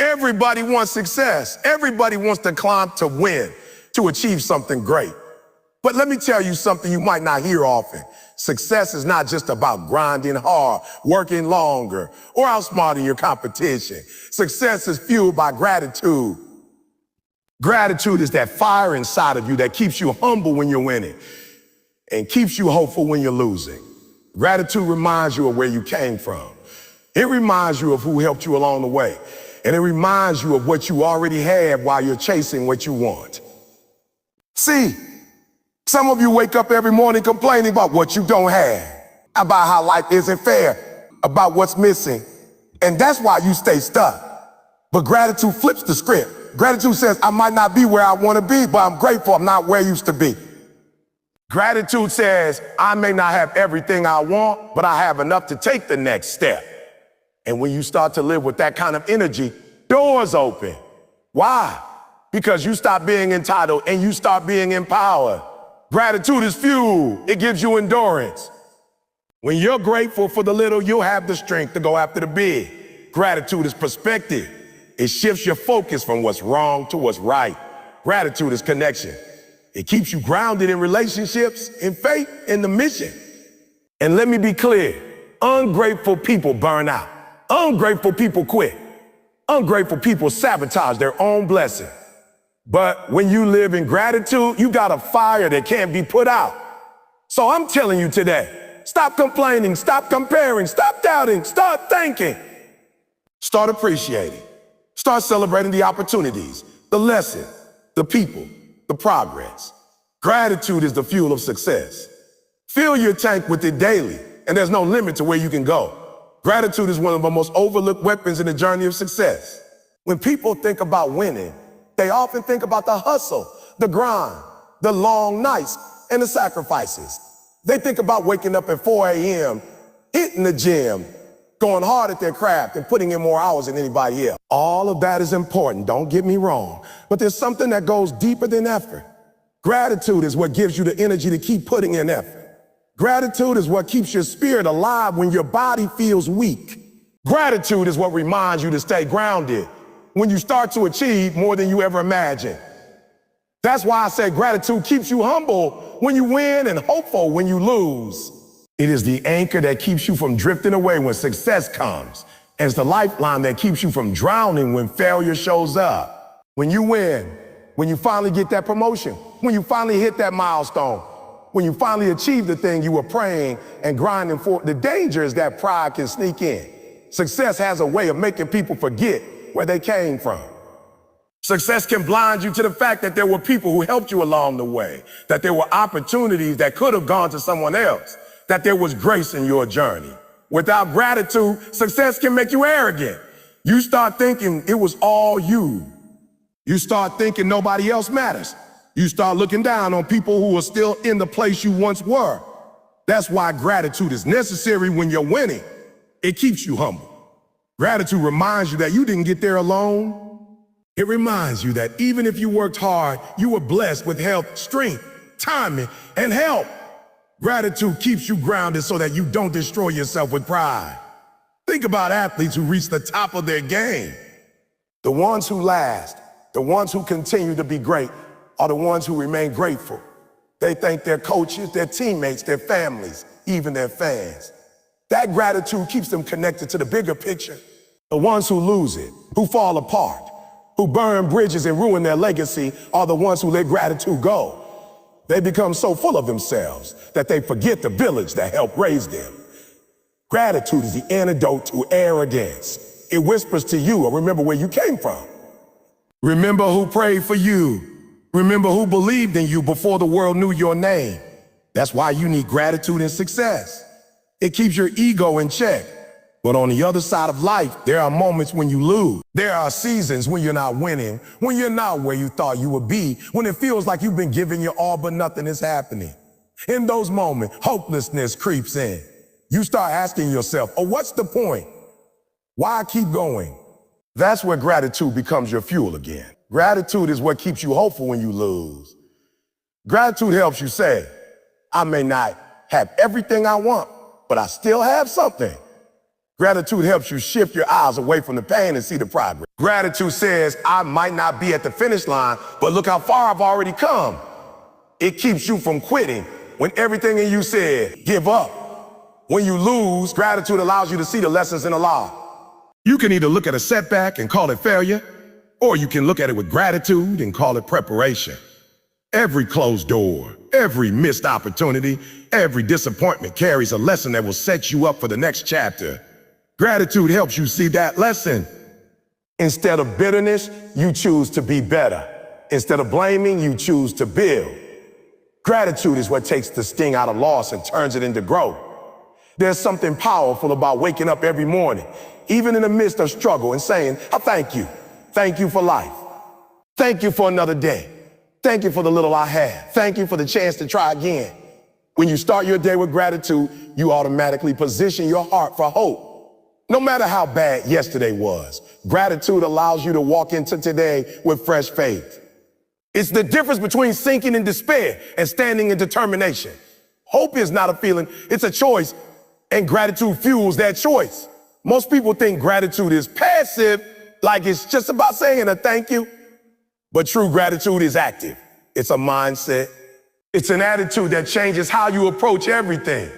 Everybody wants success. Everybody wants to climb, to win, to achieve something great. But let me tell you something you might not hear often. Success is not just about grinding hard, working longer, or outsmarting your competition. Success is fueled by gratitude. Gratitude is that fire inside of you that keeps you humble when you're winning and keeps you hopeful when you're losing. Gratitude reminds you of where you came from. It reminds you of who helped you along the way. And it reminds you of what you already have while you're chasing what you want. See, some of you wake up every morning complaining about what you don't have, about how life isn't fair, about what's missing. And that's why you stay stuck. But gratitude flips the script. Gratitude says, I might not be where I want to be, but I'm grateful I'm not where I used to be. Gratitude says, I may not have everything I want, but I have enough to take the next step. And when you start to live with that kind of energy, doors open. Why? Because you stop being entitled and you start being empowered. Gratitude is fuel. It gives you endurance. When you're grateful for the little, you'll have the strength to go after the big. Gratitude is perspective. It shifts your focus from what's wrong to what's right. Gratitude is connection. It keeps you grounded in relationships, in faith, in the mission. And let me be clear, ungrateful people burn out. Ungrateful people quit. Ungrateful people sabotage their own blessing. But when you live in gratitude, you got a fire that can't be put out. So I'm telling you today, stop complaining, stop comparing, stop doubting, start thanking. Start appreciating. Start celebrating the opportunities, the lesson, the people, the progress. Gratitude is the fuel of success. Fill your tank with it daily, and there's no limit to where you can go. Gratitude is one of the most overlooked weapons in the journey of success. When people think about winning, they often think about the hustle, the grind, the long nights, and the sacrifices. They think about waking up at 4 a.m., hitting the gym, going hard at their craft, and putting in more hours than anybody else. All of that is important, don't get me wrong, but there's something that goes deeper than effort. Gratitude is what gives you the energy to keep putting in effort. Gratitude is what keeps your spirit alive when your body feels weak. Gratitude is what reminds you to stay grounded when you start to achieve more than you ever imagined. That's why I say gratitude keeps you humble when you win and hopeful when you lose. It is the anchor that keeps you from drifting away when success comes. And it's the lifeline that keeps you from drowning when failure shows up. When you win, when you finally get that promotion, when you finally hit that milestone, when you finally achieve the thing you were praying and grinding for, the danger is that pride can sneak in. Success has a way of making people forget where they came from. Success can blind you to the fact that there were people who helped you along the way, that there were opportunities that could have gone to someone else, that there was grace in your journey. Without gratitude, success can make you arrogant. You start thinking it was all you. You start thinking nobody else matters. You start looking down on people who are still in the place you once were. That's why gratitude is necessary when you're winning. It keeps you humble. Gratitude reminds you that you didn't get there alone. It reminds you that even if you worked hard, you were blessed with health, strength, timing, and help. Gratitude keeps you grounded so that you don't destroy yourself with pride. Think about athletes who reach the top of their game. The ones who last, the ones who continue to be great, are the ones who remain grateful. They thank their coaches, their teammates, their families, even their fans. That gratitude keeps them connected to the bigger picture. The ones who lose it, who fall apart, who burn bridges and ruin their legacy are the ones who let gratitude go. They become so full of themselves that they forget the village that helped raise them. Gratitude is the antidote to arrogance. It whispers to you, remember where you came from. Remember who prayed for you. Remember who believed in you before the world knew your name. That's why you need gratitude and success. It keeps your ego in check. But on the other side of life, there are moments when you lose. There are seasons when you're not winning, when you're not where you thought you would be, when it feels like you've been giving your all but nothing is happening. In those moments, hopelessness creeps in. You start asking yourself, what's the point? Why keep going? That's where gratitude becomes your fuel again. Gratitude is what keeps you hopeful when you lose. Gratitude helps you say, I may not have everything I want, but I still have something. Gratitude helps you shift your eyes away from the pain and see the progress. Gratitude says, I might not be at the finish line, but look how far I've already come. It keeps you from quitting when everything in you said, give up. When you lose, gratitude allows you to see the lessons in the law. You can either look at a setback and call it failure, or you can look at it with gratitude and call it preparation. Every closed door, every missed opportunity, every disappointment carries a lesson that will set you up for the next chapter. Gratitude helps you see that lesson. Instead of bitterness, you choose to be better. Instead of blaming, you choose to build. Gratitude is what takes the sting out of loss and turns it into growth. There's something powerful about waking up every morning, even in the midst of struggle, and saying, I thank you. Thank you for life. Thank you for another day. Thank you for the little I had. Thank you for the chance to try again. When you start your day with gratitude, you automatically position your heart for hope. No matter how bad yesterday was, gratitude allows you to walk into today with fresh faith. It's the difference between sinking in despair and standing in determination. Hope is not a feeling, it's a choice, and gratitude fuels that choice. Most people think gratitude is passive, like it's just about saying a thank you. But true gratitude is active. It's a mindset. It's an attitude that changes how you approach everything.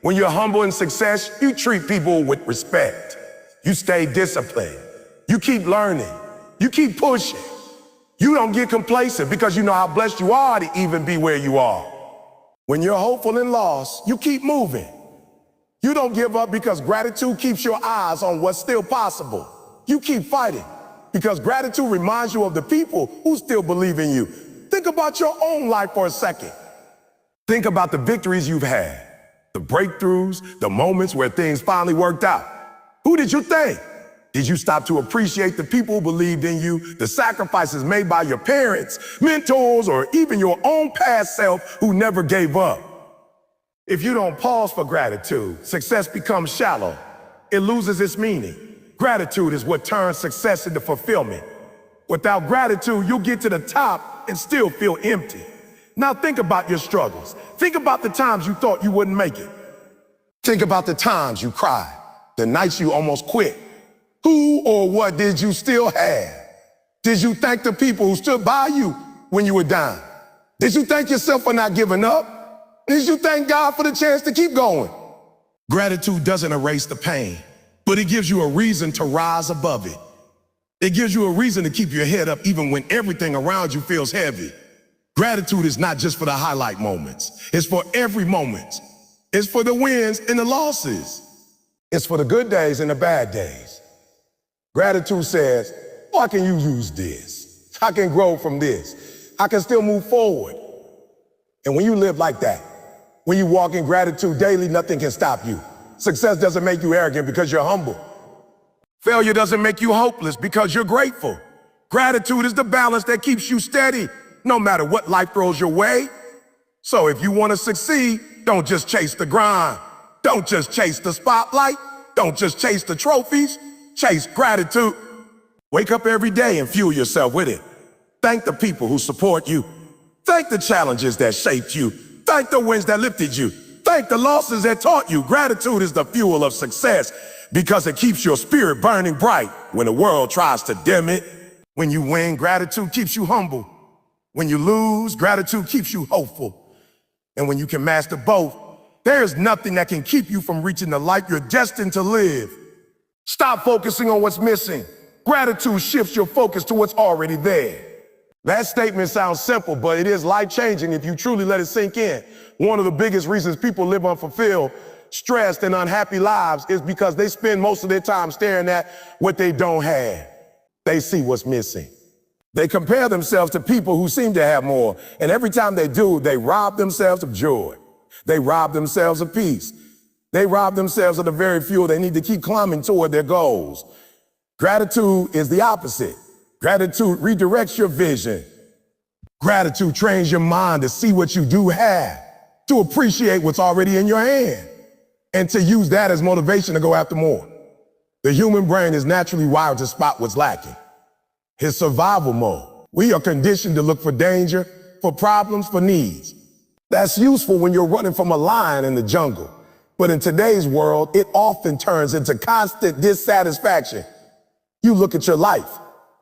When you're humble in success, you treat people with respect. You stay disciplined. You keep learning. You keep pushing. You don't get complacent because you know how blessed you are to even be where you are. When you're hopeful in loss, you keep moving. You don't give up because gratitude keeps your eyes on what's still possible. You keep fighting because gratitude reminds you of the people who still believe in you. Think about your own life for a second. Think about the victories you've had. The breakthroughs, the moments where things finally worked out. Who did you thank? Did you stop to appreciate the people who believed in you, the sacrifices made by your parents, mentors, or even your own past self who never gave up? If you don't pause for gratitude, success becomes shallow. It loses its meaning. Gratitude is what turns success into fulfillment. Without gratitude, you'll get to the top and still feel empty. Now think about your struggles. Think about the times you thought you wouldn't make it. Think about the times you cried, the nights you almost quit. Who or what did you still have? Did you thank the people who stood by you when you were down? Did you thank yourself for not giving up? Did you thank God for the chance to keep going? Gratitude doesn't erase the pain, but it gives you a reason to rise above it. It gives you a reason to keep your head up even when everything around you feels heavy. Gratitude is not just for the highlight moments. It's for every moment. It's for the wins and the losses. It's for the good days and the bad days. Gratitude says, oh, I can use this. I can grow from this. I can still move forward. And when you live like that, when you walk in gratitude daily, nothing can stop you. Success doesn't make you arrogant because you're humble. Failure doesn't make you hopeless because you're grateful. Gratitude is the balance that keeps you steady, no matter what life throws your way. So if you want to succeed, don't just chase the grind. Don't just chase the spotlight. Don't just chase the trophies. Chase gratitude. Wake up every day and fuel yourself with it. Thank the people who support you. Thank the challenges that shaped you. Thank the wins that lifted you. Thank the losses that taught you. Gratitude is the fuel of success because it keeps your spirit burning bright when the world tries to dim it. When you win, gratitude keeps you humble. When you lose, gratitude keeps you hopeful. And when you can master both, there is nothing that can keep you from reaching the life you're destined to live. Stop focusing on what's missing. Gratitude shifts your focus to what's already there. That statement sounds simple, but it is life-changing if you truly let it sink in. One of the biggest reasons people live unfulfilled, stressed, and unhappy lives is because they spend most of their time staring at what they don't have. They see what's missing. They compare themselves to people who seem to have more, and every time they do, they rob themselves of joy. They rob themselves of peace. They rob themselves of the very fuel they need to keep climbing toward their goals. Gratitude is the opposite. Gratitude redirects your vision. Gratitude trains your mind to see what you do have, to appreciate what's already in your hand, and to use that as motivation to go after more. The human brain is naturally wired to spot what's lacking. His survival mode. We are conditioned to look for danger, for problems, for needs. That's useful when you're running from a lion in the jungle. But in today's world, it often turns into constant dissatisfaction. You look at your life,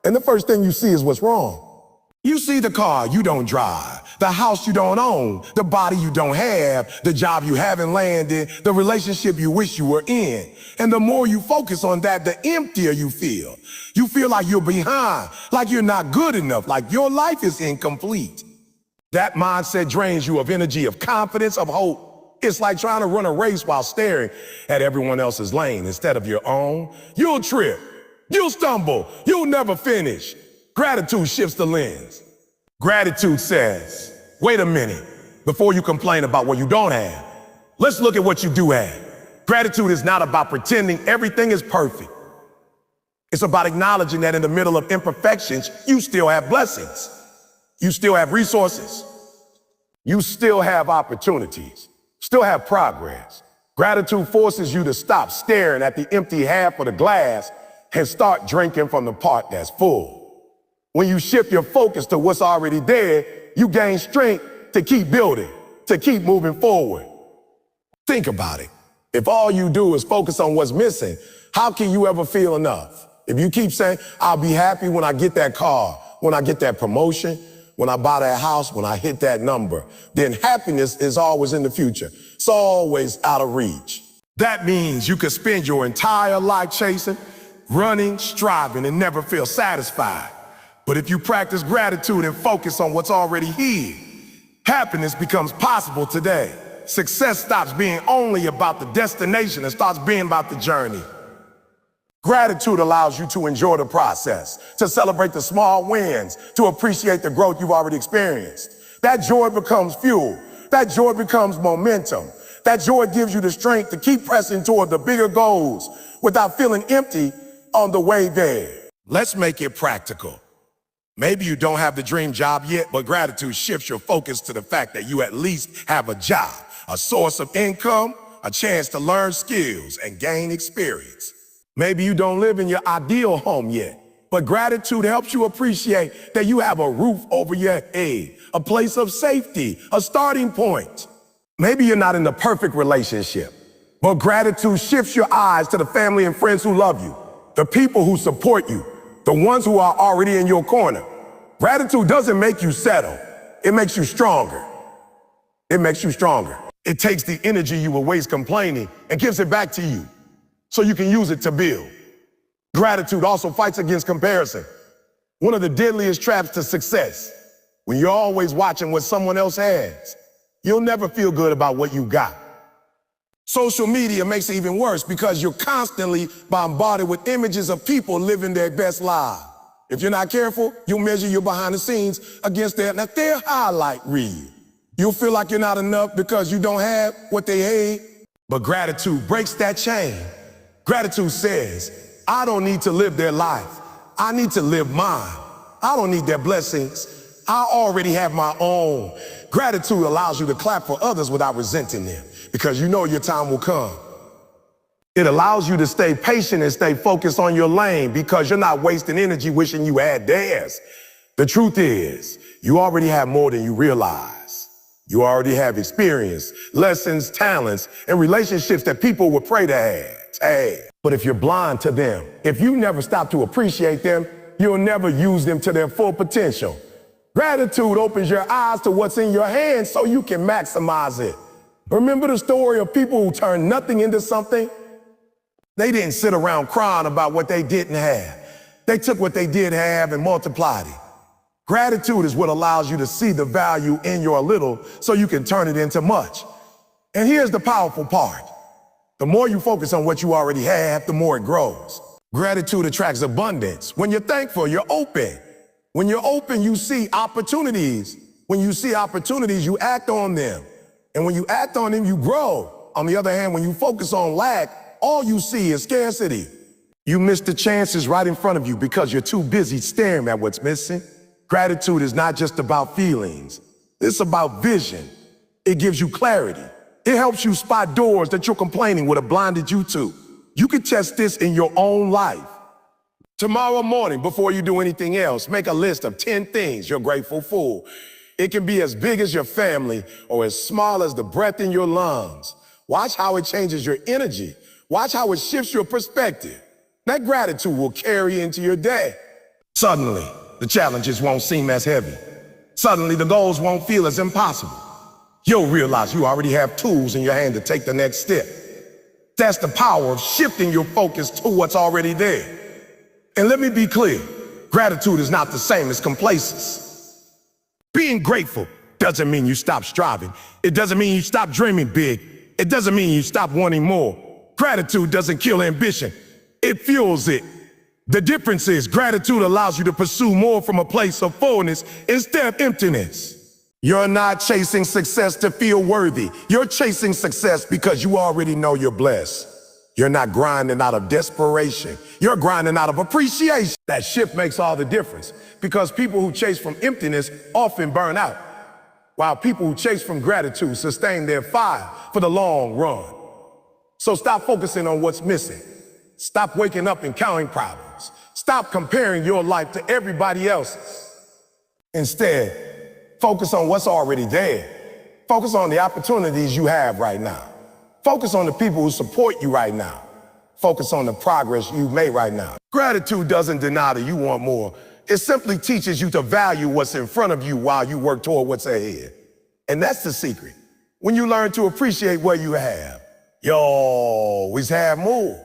and the first thing you see is what's wrong. You see the car you don't drive, the house you don't own, the body you don't have, the job you haven't landed, the relationship you wish you were in. And the more you focus on that, the emptier you feel. You feel like you're behind, like you're not good enough, like your life is incomplete. That mindset drains you of energy, of confidence, of hope. It's like trying to run a race while staring at everyone else's lane instead of your own. You'll trip, you'll stumble, you'll never finish. Gratitude shifts the lens. Gratitude says, wait a minute, before you complain about what you don't have, let's look at what you do have. Gratitude is not about pretending everything is perfect. It's about acknowledging that in the middle of imperfections, you still have blessings. You still have resources. You still have opportunities, still have progress. Gratitude forces you to stop staring at the empty half of the glass and start drinking from the part that's full. When you shift your focus to what's already there, you gain strength to keep building, to keep moving forward. Think about it. If all you do is focus on what's missing, how can you ever feel enough? If you keep saying, I'll be happy when I get that car, when I get that promotion, when I buy that house, when I hit that number, then happiness is always in the future. It's always out of reach. That means you could spend your entire life chasing, running, striving, and never feel satisfied. But if you practice gratitude and focus on what's already here, happiness becomes possible today. Success stops being only about the destination and starts being about the journey. Gratitude allows you to enjoy the process, to celebrate the small wins, to appreciate the growth you've already experienced. That joy becomes fuel. That joy becomes momentum. That joy gives you the strength to keep pressing toward the bigger goals without feeling empty on the way there. Let's make it practical. Maybe you don't have the dream job yet, but gratitude shifts your focus to the fact that you at least have a job, a source of income, a chance to learn skills and gain experience. Maybe you don't live in your ideal home yet, but gratitude helps you appreciate that you have a roof over your head, a place of safety, a starting point. Maybe you're not in the perfect relationship, but gratitude shifts your eyes to the family and friends who love you, the people who support you, the ones who are already in your corner. Gratitude doesn't make you settle. It makes you stronger. It makes you stronger. It takes the energy you will waste complaining and gives it back to you so you can use it to build. Gratitude also fights against comparison. One of the deadliest traps to success. When you're always watching what someone else has, you'll never feel good about what you got. Social media makes it even worse because you're constantly bombarded with images of people living their best lives. If you're not careful, you'll measure your behind the scenes against their highlight reel. You'll feel like you're not enough because you don't have what they had. But gratitude breaks that chain. Gratitude says, I don't need to live their life. I need to live mine. I don't need their blessings. I already have my own. Gratitude allows you to clap for others without resenting them because you know your time will come. It allows you to stay patient and stay focused on your lane because you're not wasting energy wishing you had theirs. The truth is, you already have more than you realize. You already have experience, lessons, talents, and relationships that people would pray to have. Hey, but if you're blind to them, if you never stop to appreciate them, you'll never use them to their full potential. Gratitude opens your eyes to what's in your hands so you can maximize it. Remember the story of people who turned nothing into something? They didn't sit around crying about what they didn't have. They took what they did have and multiplied it. Gratitude is what allows you to see the value in your little so you can turn it into much. And here's the powerful part. The more you focus on what you already have, the more it grows. Gratitude attracts abundance. When you're thankful, you're open. When you're open, you see opportunities. When you see opportunities, you act on them. And when you act on them, you grow. On the other hand, when you focus on lack, all you see is scarcity. You miss the chances right in front of you because you're too busy staring at what's missing. Gratitude is not just about feelings. It's about vision. It gives you clarity. It helps you spot doors that you're complaining would have blinded you to. You can test this in your own life. Tomorrow morning, before you do anything else, make a list of 10 things you're grateful for. It can be as big as your family or as small as the breath in your lungs. Watch how it changes your energy. Watch how it shifts your perspective. That gratitude will carry into your day. Suddenly, the challenges won't seem as heavy. Suddenly, the goals won't feel as impossible. You'll realize you already have tools in your hand to take the next step. That's the power of shifting your focus to what's already there. And let me be clear, gratitude is not the same as complacency. Being grateful doesn't mean you stop striving. It doesn't mean you stop dreaming big. It doesn't mean you stop wanting more. Gratitude doesn't kill ambition. It fuels it. The difference is gratitude allows you to pursue more from a place of fullness instead of emptiness. You're not chasing success to feel worthy. You're chasing success because you already know you're blessed. You're not grinding out of desperation. You're grinding out of appreciation. That shift makes all the difference because people who chase from emptiness often burn out, while people who chase from gratitude sustain their fire for the long run. So stop focusing on what's missing. Stop waking up and counting problems. Stop comparing your life to everybody else's. Instead, focus on what's already there. Focus on the opportunities you have right now. Focus on the people who support you right now. Focus on the progress you've made right now. Gratitude doesn't deny that you want more. It simply teaches you to value what's in front of you while you work toward what's ahead. And that's the secret. When you learn to appreciate what you have, you always have more.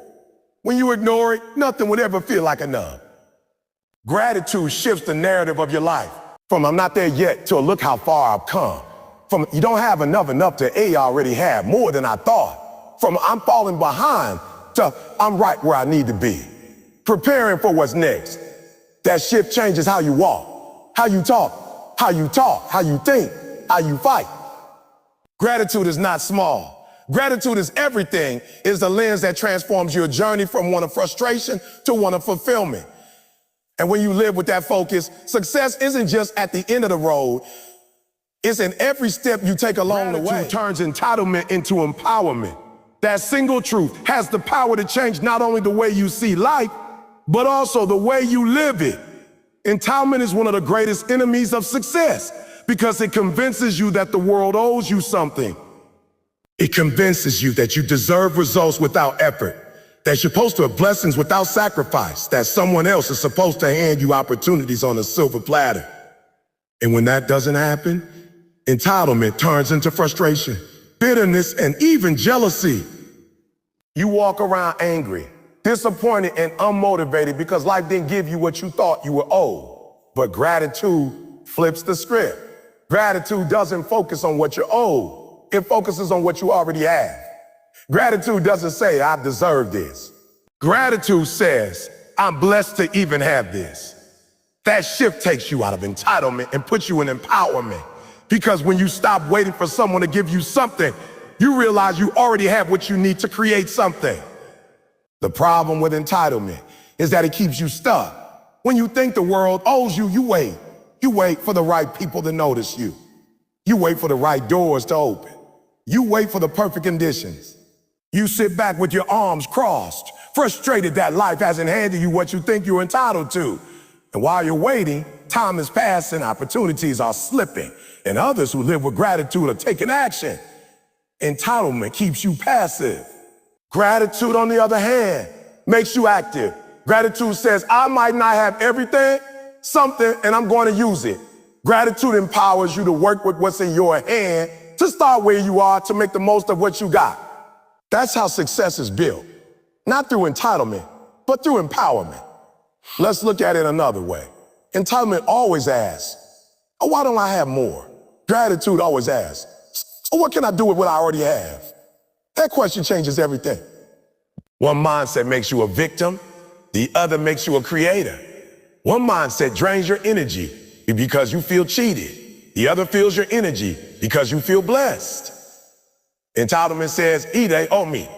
When you ignore it, nothing would ever feel like enough. Gratitude shifts the narrative of your life. From I'm not there yet to look how far I've come. From you don't have enough to I already have more than I thought. From I'm falling behind to I'm right where I need to be. Preparing for what's next. That shift changes how you walk, how you talk, how you think, how you fight. Gratitude is not small. Gratitude is everything. It is the lens that transforms your journey from one of frustration to one of fulfillment. And when you live with that focus, success isn't just at the end of the road. It's in every step you take along the way. Gratitude turns entitlement into empowerment. That single truth has the power to change not only the way you see life, but also the way you live it. Entitlement is one of the greatest enemies of success because it convinces you that the world owes you something. It convinces you that you deserve results without effort, that you're supposed to have blessings without sacrifice, that someone else is supposed to hand you opportunities on a silver platter. And when that doesn't happen, entitlement turns into frustration, bitterness, and even jealousy. You walk around angry, disappointed, and unmotivated because life didn't give you what you thought you were owed. But gratitude flips the script. Gratitude doesn't focus on what you're owed. It focuses on what you already have. Gratitude doesn't say, I deserve this. Gratitude says, I'm blessed to even have this. That shift takes you out of entitlement and puts you in empowerment. Because when you stop waiting for someone to give you something, you realize you already have what you need to create something. The problem with entitlement is that it keeps you stuck. When you think the world owes you, you wait. You wait for the right people to notice you. You wait for the right doors to open. You wait for the perfect conditions. You sit back with your arms crossed, frustrated that life hasn't handed you what you think you're entitled to. And while you're waiting, time is passing, opportunities are slipping, and others who live with gratitude are taking action. Entitlement keeps you passive. Gratitude, on the other hand, makes you active. Gratitude says, I might not have everything, something, and I'm going to use it. Gratitude empowers you to work with what's in your hand, to start where you are, to make the most of what you got. That's how success is built. Not through entitlement, but through empowerment. Let's look at it another way. Entitlement always asks, oh, why don't I have more? Gratitude always asks, oh, what can I do with what I already have? That question changes everything. One mindset makes you a victim, the other makes you a creator. One mindset drains your energy because you feel cheated. The other fills your energy because you feel blessed. Entitlement says, they owe me.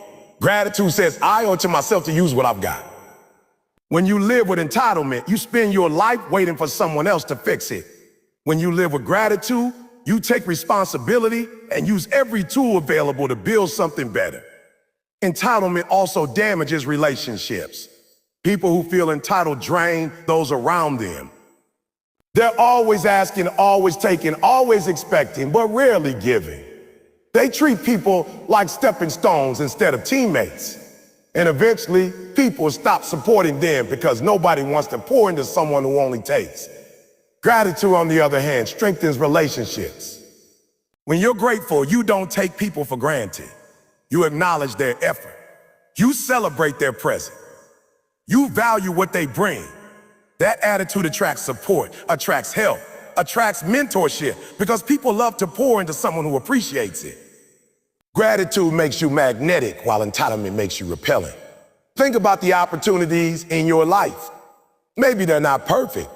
Gratitude says, I owe it to myself to use what I've got. When you live with entitlement, you spend your life waiting for someone else to fix it. When you live with gratitude, you take responsibility and use every tool available to build something better. Entitlement also damages relationships. People who feel entitled drain those around them. They're always asking, always taking, always expecting, but rarely giving. They treat people like stepping stones instead of teammates. And eventually, people stop supporting them because nobody wants to pour into someone who only takes. Gratitude, on the other hand, strengthens relationships. When you're grateful, you don't take people for granted. You acknowledge their effort. You celebrate their presence. You value what they bring. That attitude attracts support, attracts help, attracts mentorship, because people love to pour into someone who appreciates it. Gratitude makes you magnetic while entitlement makes you repellent. Think about the opportunities in your life. Maybe they're not perfect.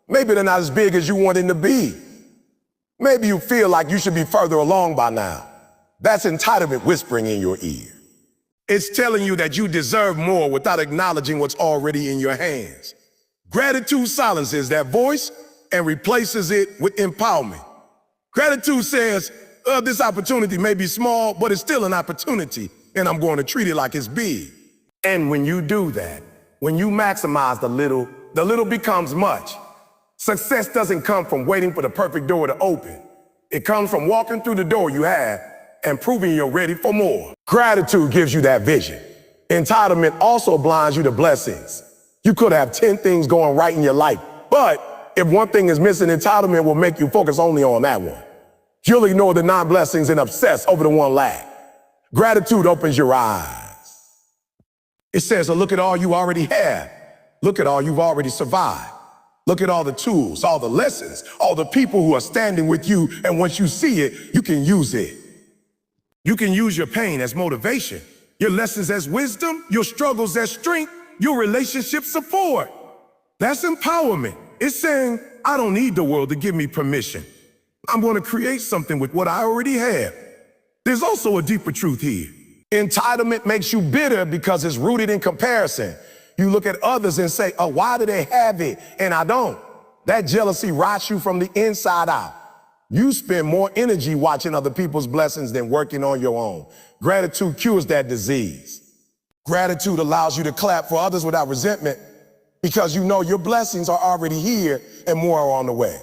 Maybe they're not as big as you want them to be. Maybe you feel like you should be further along by now. That's entitlement whispering in your ear. It's telling you that you deserve more without acknowledging what's already in your hands. Gratitude silences that voice and replaces it with empowerment. Gratitude says, this opportunity may be small, but it's still an opportunity, and I'm going to treat it like it's big. And when you do that, when you maximize the little becomes much. Success doesn't come from waiting for the perfect door to open. It comes from walking through the door you have and proving you're ready for more. Gratitude gives you that vision. Entitlement also blinds you to blessings. You could have 10 things going right in your life, but if one thing is missing, entitlement will make you focus only on that one. You'll ignore the non-blessings and obsess over the one lack. Gratitude opens your eyes. It says, look at all you already have. Look at all you've already survived. Look at all the tools, all the lessons, all the people who are standing with you, and once you see it, you can use it. You can use your pain as motivation, your lessons as wisdom, your struggles as strength, your relationship support. That's empowerment. It's saying, I don't need the world to give me permission. I'm going to create something with what I already have. There's also a deeper truth here. Entitlement makes you bitter because it's rooted in comparison. You look at others and say, why do they have it and I don't? That jealousy rots you from the inside out. You spend more energy watching other people's blessings than working on your own. Gratitude cures that disease. Gratitude allows you to clap for others without resentment because you know your blessings are already here and more are on the way.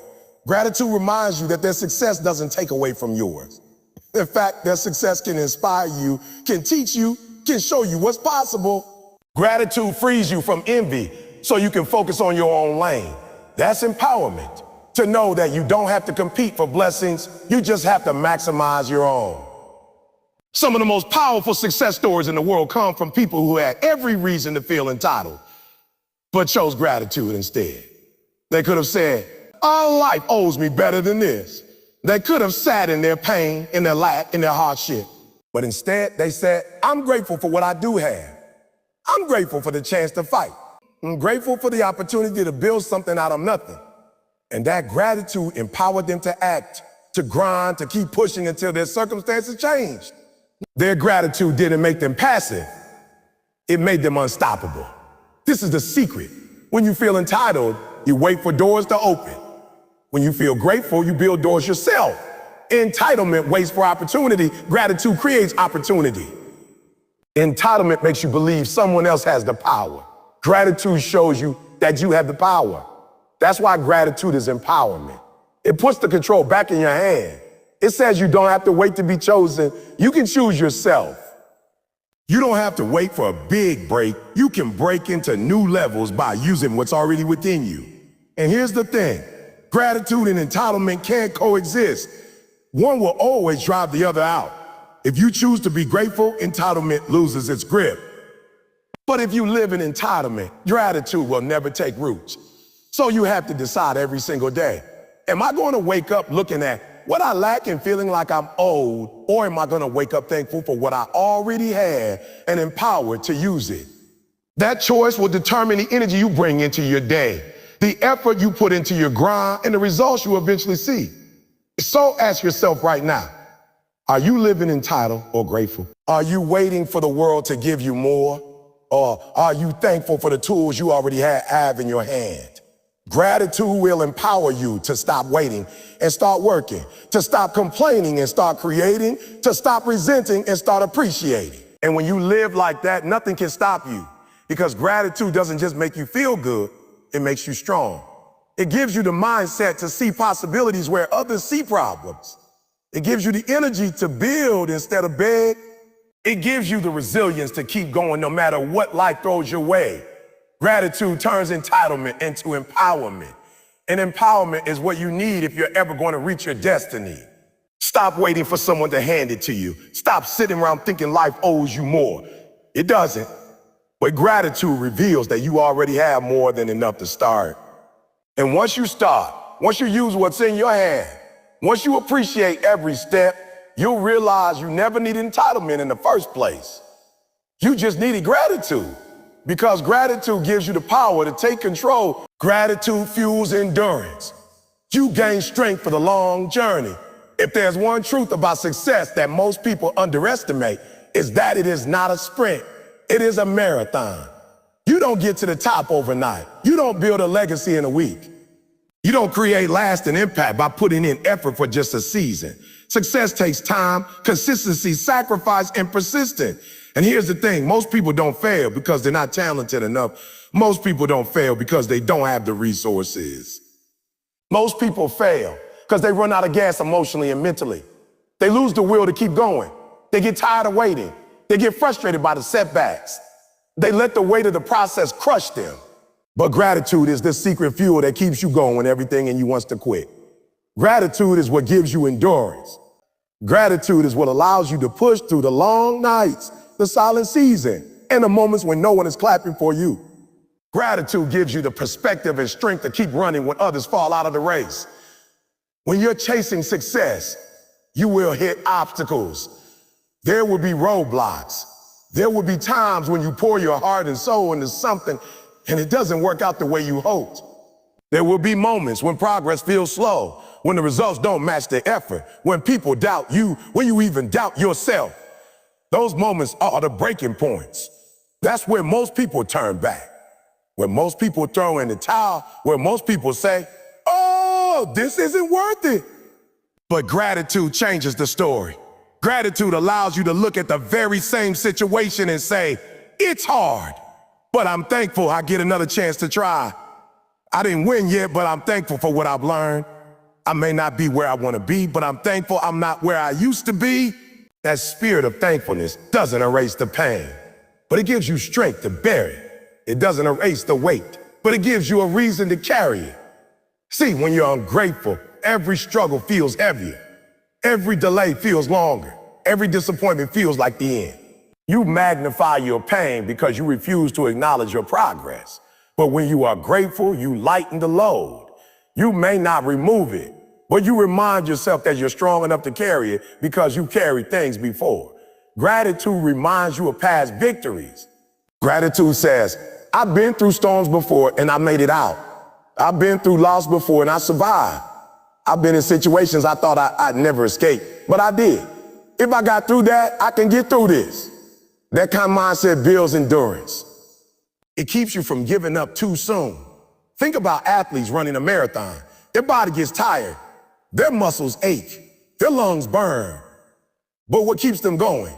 Gratitude reminds you that their success doesn't take away from yours. In fact, their success can inspire you, can teach you, can show you what's possible. Gratitude frees you from envy so you can focus on your own lane. That's empowerment. To know that you don't have to compete for blessings, you just have to maximize your own. Some of the most powerful success stories in the world come from people who had every reason to feel entitled, but chose gratitude instead. They could have said, our life owes me better than this. They could have sat in their pain, in their lack, in their hardship. But instead, they said, I'm grateful for what I do have. I'm grateful for the chance to fight. I'm grateful for the opportunity to build something out of nothing. And that gratitude empowered them to act, to grind, to keep pushing until their circumstances changed. Their gratitude didn't make them passive. It made them unstoppable. This is the secret. When you feel entitled, you wait for doors to open. When you feel grateful, you build doors yourself. Entitlement waits for opportunity. Gratitude creates opportunity. Entitlement makes you believe someone else has the power. Gratitude shows you that you have the power. That's why gratitude is empowerment. It puts the control back in your hand. It says you don't have to wait to be chosen. You can choose yourself. You don't have to wait for a big break. You can break into new levels by using what's already within you. And here's the thing. Gratitude and entitlement can't coexist. One will always drive the other out. If you choose to be grateful, entitlement loses its grip. But if you live in entitlement, gratitude will never take roots. So you have to decide every single day, am I going to wake up looking at what I lack and feeling like I'm owed, or am I going to wake up thankful for what I already had and empowered to use it? That choice will determine the energy you bring into your day, the effort you put into your grind, and the results you eventually see. So ask yourself right now, are you living entitled or grateful? Are you waiting for the world to give you more? Or are you thankful for the tools you already have in your hand? Gratitude will empower you to stop waiting and start working, to stop complaining and start creating, to stop resenting and start appreciating. And when you live like that, nothing can stop you, because gratitude doesn't just make you feel good, it makes you strong. It gives you the mindset to see possibilities where others see problems. It gives you the energy to build instead of beg. It gives you the resilience to keep going no matter what life throws your way. Gratitude turns entitlement into empowerment. And empowerment is what you need if you're ever going to reach your destiny. Stop waiting for someone to hand it to you. Stop sitting around thinking life owes you more. It doesn't. But gratitude reveals that you already have more than enough to start. And once you start, once you use what's in your hand, once you appreciate every step, you'll realize you never needed entitlement in the first place. You just needed gratitude, because gratitude gives you the power to take control. Gratitude fuels endurance. You gain strength for the long journey. If there's one truth about success that most people underestimate, it's that it is not a sprint. It is a marathon. You don't get to the top overnight. You don't build a legacy in a week. You don't create lasting impact by putting in effort for just a season. Success takes time, consistency, sacrifice, and persistence. And here's the thing, most people don't fail because they're not talented enough. Most people don't fail because they don't have the resources. Most people fail because they run out of gas emotionally and mentally. They lose the will to keep going. They get tired of waiting. They get frustrated by the setbacks. They let the weight of the process crush them. But gratitude is the secret fuel that keeps you going when everything in you wants to quit. Gratitude is what gives you endurance. Gratitude is what allows you to push through the long nights, the silent season, and the moments when no one is clapping for you. Gratitude gives you the perspective and strength to keep running when others fall out of the race. When you're chasing success, you will hit obstacles. There will be roadblocks. There will be times when you pour your heart and soul into something and it doesn't work out the way you hoped. There will be moments when progress feels slow, when the results don't match the effort, when people doubt you, when you even doubt yourself. Those moments are the breaking points. That's where most people turn back, where most people throw in the towel, where most people say, "Oh, this isn't worth it." But gratitude changes the story. Gratitude allows you to look at the very same situation and say, "It's hard, but I'm thankful I get another chance to try. I didn't win yet, but I'm thankful for what I've learned. I may not be where I want to be, but I'm thankful I'm not where I used to be." That spirit of thankfulness doesn't erase the pain, but it gives you strength to bear it. It doesn't erase the weight, but it gives you a reason to carry it. See, when you're ungrateful, every struggle feels heavier. Every delay feels longer. Every disappointment feels like the end. You magnify your pain because you refuse to acknowledge your progress. But when you are grateful, you lighten the load. You may not remove it, but you remind yourself that you're strong enough to carry it because you carried things before. Gratitude reminds you of past victories. Gratitude says, "I've been through storms before and I made it out. I've been through loss before and I survived. I've been in situations I thought I'd never escape, but I did. If I got through that, I can get through this." That kind of mindset builds endurance. It keeps you from giving up too soon. Think about athletes running a marathon. Their body gets tired. Their muscles ache. Their lungs burn. But what keeps them going?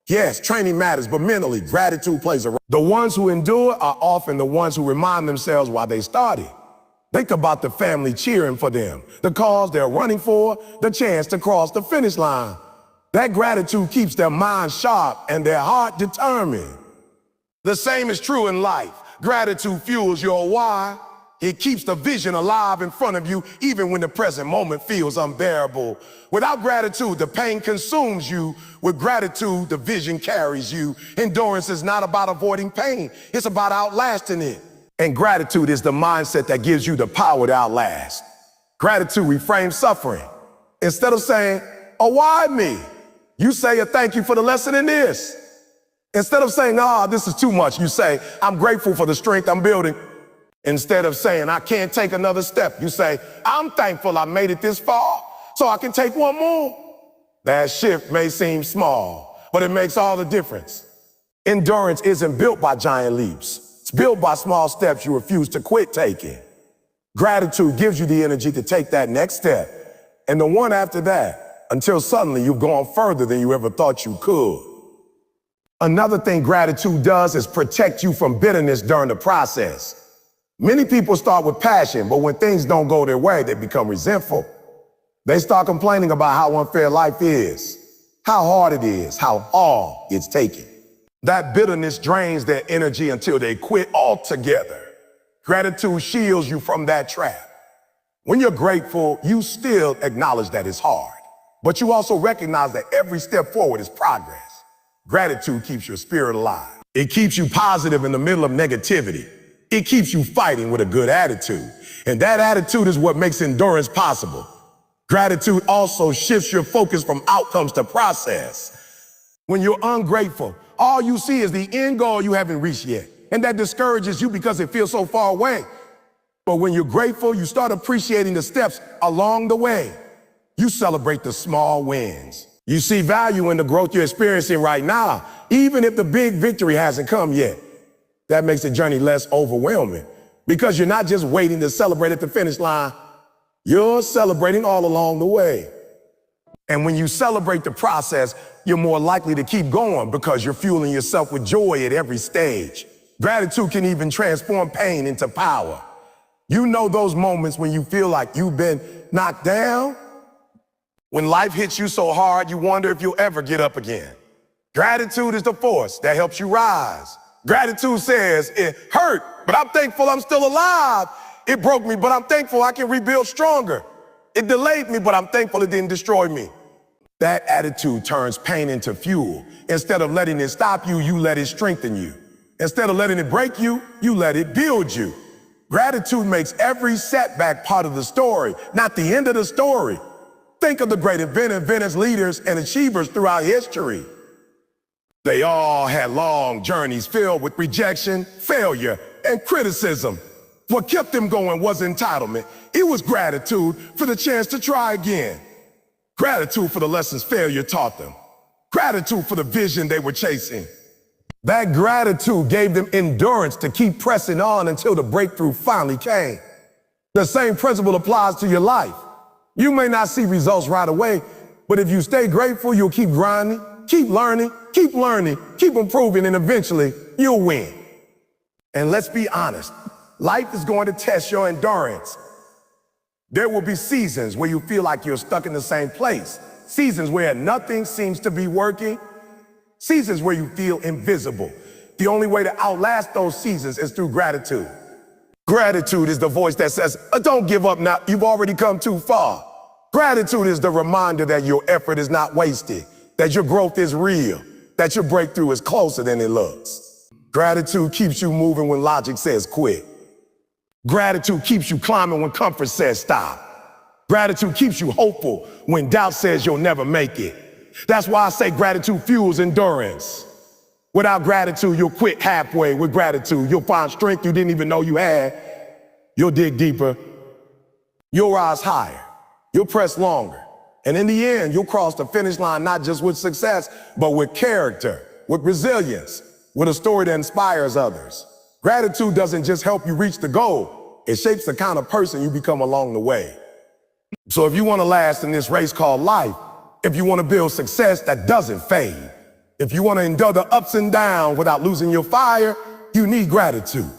Yes, training matters, but mentally, gratitude plays a role. The ones who endure are often the ones who remind themselves why they started. Think about the family cheering for them, the cause they're running for, the chance to cross the finish line. That gratitude keeps their mind sharp and their heart determined. The same is true in life. Gratitude fuels your why. It keeps the vision alive in front of you, even when the present moment feels unbearable. Without gratitude, the pain consumes you. With gratitude, the vision carries you. Endurance is not about avoiding pain. It's about outlasting it. And gratitude is the mindset that gives you the power to outlast. Gratitude reframes suffering. Instead of saying, "Oh, why me?" you say a thank you for the lesson in this. Instead of saying, "Oh, this is too much," you say, "I'm grateful for the strength I'm building." Instead of saying, "I can't take another step," you say, "I'm thankful I made it this far so I can take one more." That shift may seem small, but it makes all the difference. Endurance isn't built by giant leaps. It's built by small steps you refuse to quit taking. Gratitude gives you the energy to take that next step and the one after that, until suddenly you've gone further than you ever thought you could. Another thing gratitude does is protect you from bitterness during the process. Many people start with passion, but when things don't go their way, they become resentful. They start complaining about how unfair life is, how hard it is, how all it's taking. That bitterness drains their energy until they quit altogether. Gratitude shields you from that trap. When you're grateful, you still acknowledge that it's hard, but you also recognize that every step forward is progress. Gratitude keeps your spirit alive. It keeps you positive in the middle of negativity. It keeps you fighting with a good attitude. And that attitude is what makes endurance possible. Gratitude also shifts your focus from outcomes to process. When you're ungrateful, all you see is the end goal you haven't reached yet. And that discourages you because it feels so far away. But when you're grateful, you start appreciating the steps along the way. You celebrate the small wins. You see value in the growth you're experiencing right now, even if the big victory hasn't come yet. That makes the journey less overwhelming because you're not just waiting to celebrate at the finish line. You're celebrating all along the way. And when you celebrate the process, you're more likely to keep going because you're fueling yourself with joy at every stage. Gratitude can even transform pain into power. You know those moments when you feel like you've been knocked down? When life hits you so hard, you wonder if you'll ever get up again. Gratitude is the force that helps you rise. Gratitude says, it hurt, but I'm thankful I'm still alive. It broke me, but I'm thankful I can rebuild stronger. It delayed me, but I'm thankful it didn't destroy me. That attitude turns pain into fuel. Instead of letting it stop you, you let it strengthen you. Instead of letting it break you, you let it build you. Gratitude makes every setback part of the story, not the end of the story. Think of the great inventors, leaders, and achievers throughout history. They all had long journeys filled with rejection, failure, and criticism. What kept them going was entitlement. It was gratitude for the chance to try again. Gratitude for the lessons failure taught them. Gratitude for the vision they were chasing. That gratitude gave them endurance to keep pressing on until the breakthrough finally came. The same principle applies to your life. You may not see results right away, but if you stay grateful, you'll keep grinding, keep learning, keep improving, and eventually you'll win. And let's be honest, life is going to test your endurance. There will be seasons where you feel like you're stuck in the same place, seasons where nothing seems to be working, seasons where you feel invisible. The only way to outlast those seasons is through gratitude. Gratitude is the voice that says, don't give up now, you've already come too far. Gratitude is the reminder that your effort is not wasted, that your growth is real, that your breakthrough is closer than it looks. Gratitude keeps you moving when logic says quit. Gratitude keeps you climbing when comfort says stop. Gratitude keeps you hopeful when doubt says you'll never make it. That's why I say gratitude fuels endurance. Without gratitude, you'll quit halfway. With gratitude, you'll find strength you didn't even know you had. You'll dig deeper. You'll rise higher. You'll press longer. And in the end, you'll cross the finish line not just with success, but with character, with resilience, with a story that inspires others. Gratitude doesn't just help you reach the goal. It shapes the kind of person you become along the way. So if you want to last in this race called life, if you want to build success that doesn't fade, if you want to endure the ups and downs without losing your fire, you need gratitude.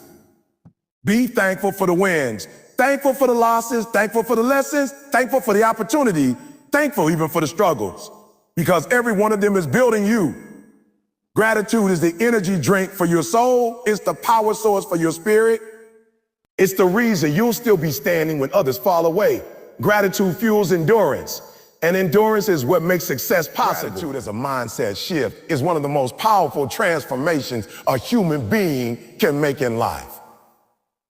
Be thankful for the wins, thankful for the losses, thankful for the lessons, thankful for the opportunity, thankful even for the struggles, because every one of them is building you. Gratitude is the energy drink for your soul. It's the power source for your spirit. It's the reason you'll still be standing when others fall away. Gratitude fuels endurance. And endurance is what makes success possible. Gratitude as a mindset shift is one of the most powerful transformations a human being can make in life.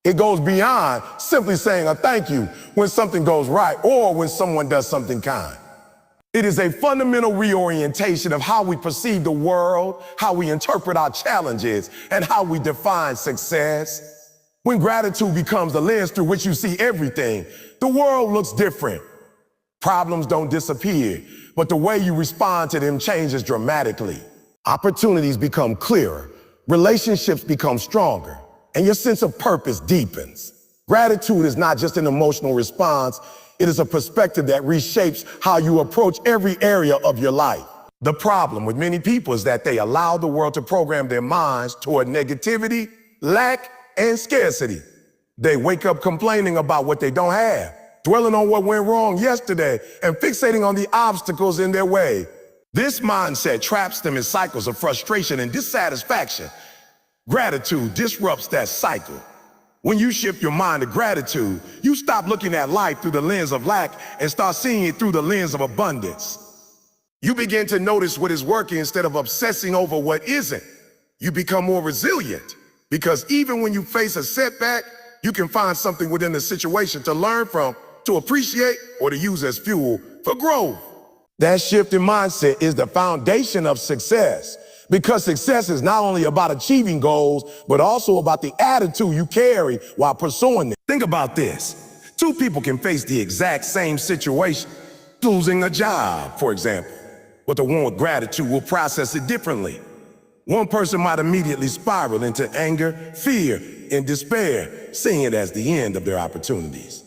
It goes beyond simply saying a thank you when something goes right or when someone does something kind. It is a fundamental reorientation of how we perceive the world, how we interpret our challenges, and how we define success. When gratitude becomes the lens through which you see everything, the world looks different. Problems don't disappear, but the way you respond to them changes dramatically. Opportunities become clearer, relationships become stronger, and your sense of purpose deepens. Gratitude is not just an emotional response, it is a perspective that reshapes how you approach every area of your life. The problem with many people is that they allow the world to program their minds toward negativity, lack, and scarcity. They wake up complaining about what they don't have. dwelling on what went wrong yesterday, and fixating on the obstacles in their way. This mindset traps them in cycles of frustration and dissatisfaction. Gratitude disrupts that cycle. When you shift your mind to gratitude, you stop looking at life through the lens of lack and start seeing it through the lens of abundance. You begin to notice what is working instead of obsessing over what isn't. You become more resilient because even when you face a setback, you can find something within the situation to learn from, to appreciate, or to use as fuel for growth. That shift in mindset is the foundation of success, because success is not only about achieving goals, but also about the attitude you carry while pursuing them. Think about this. Two people can face the exact same situation, losing a job, for example, but the one with gratitude will process it differently. One person might immediately spiral into anger, fear, and despair, seeing it as the end of their opportunities.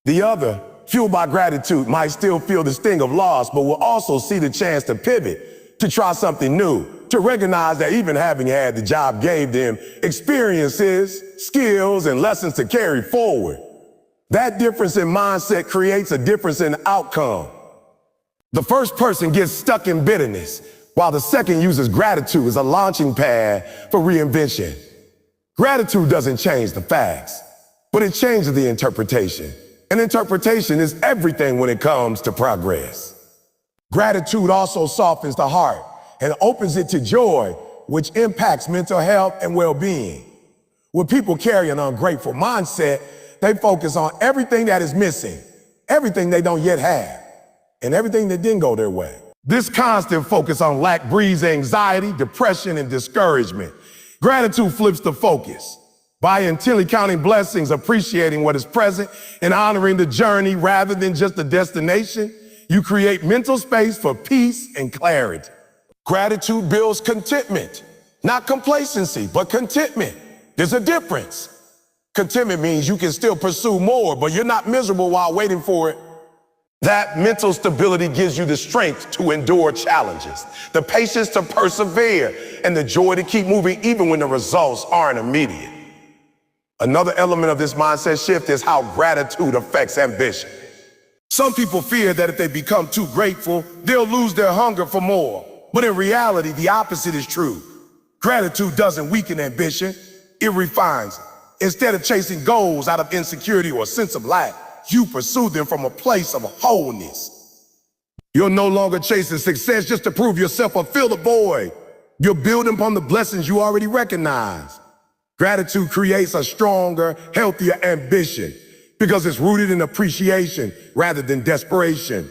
The other, fueled by gratitude, might still feel the sting of loss, but will also see the chance to pivot, to try something new, to recognize that even having had the job gave them experiences, skills, and lessons to carry forward. That difference in mindset creates a difference in outcome. The first person gets stuck in bitterness, while the second uses gratitude as a launching pad for reinvention. Gratitude doesn't change the facts, but it changes the interpretation. And interpretation is everything when it comes to progress. Gratitude also softens the heart and opens it to joy, which impacts mental health and well-being. When people carry an ungrateful mindset, they focus on everything that is missing, everything they don't yet have, and everything that didn't go their way. This constant focus on lack breeds anxiety, depression, and discouragement. Gratitude flips the focus. By intentionally counting blessings, appreciating what is present, and honoring the journey rather than just the destination, you create mental space for peace and clarity. Gratitude builds contentment, not complacency, but contentment. There's a difference. Contentment means you can still pursue more, but you're not miserable while waiting for it. That mental stability gives you the strength to endure challenges, the patience to persevere, and the joy to keep moving even when the results aren't immediate. Another element of this mindset shift is how gratitude affects ambition. Some people fear that if they become too grateful, they'll lose their hunger for more. But in reality, the opposite is true. Gratitude doesn't weaken ambition, it refines it. Instead of chasing goals out of insecurity or a sense of lack, you pursue them from a place of wholeness. You're no longer chasing success just to prove yourself or fill the void. You're building upon the blessings you already recognize. Gratitude creates a stronger, healthier ambition because it's rooted in appreciation rather than desperation.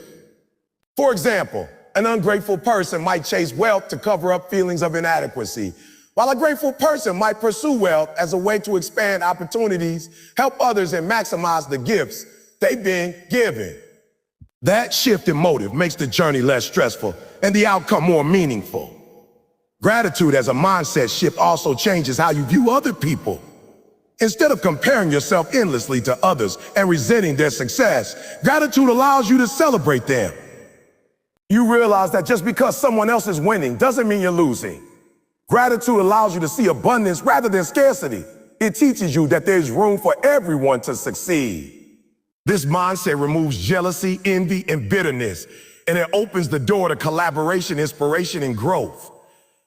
For example, an ungrateful person might chase wealth to cover up feelings of inadequacy, while a grateful person might pursue wealth as a way to expand opportunities, help others, and maximize the gifts they've been given. That shift in motive makes the journey less stressful and the outcome more meaningful. Gratitude as a mindset shift also changes how you view other people. Instead of comparing yourself endlessly to others and resenting their success, gratitude allows you to celebrate them. You realize that just because someone else is winning doesn't mean you're losing. Gratitude allows you to see abundance rather than scarcity. It teaches you that there's room for everyone to succeed. This mindset removes jealousy, envy, and bitterness, and it opens the door to collaboration, inspiration, and growth.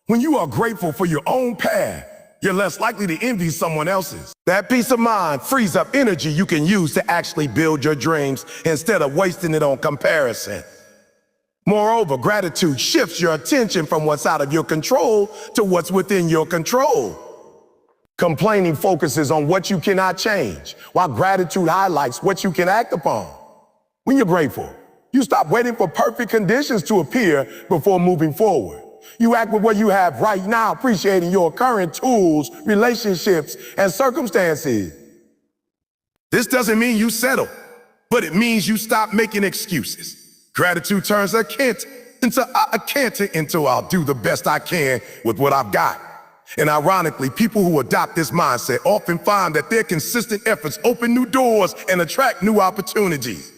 When you are grateful for your own path, you're less likely to envy someone else's. That peace of mind frees up energy you can use to actually build your dreams instead of wasting it on comparison. Moreover, gratitude shifts your attention from what's out of your control to what's within your control. Complaining focuses on what you cannot change, while gratitude highlights what you can act upon. When you're grateful, you stop waiting for perfect conditions to appear before moving forward. You act with what you have right now, appreciating your current tools, relationships, and circumstances. This doesn't mean you settle, but it means you stop making excuses. Gratitude turns a can't into I'll do the best I can with what I've got. And ironically, people who adopt this mindset often find that their consistent efforts open new doors and attract new opportunities.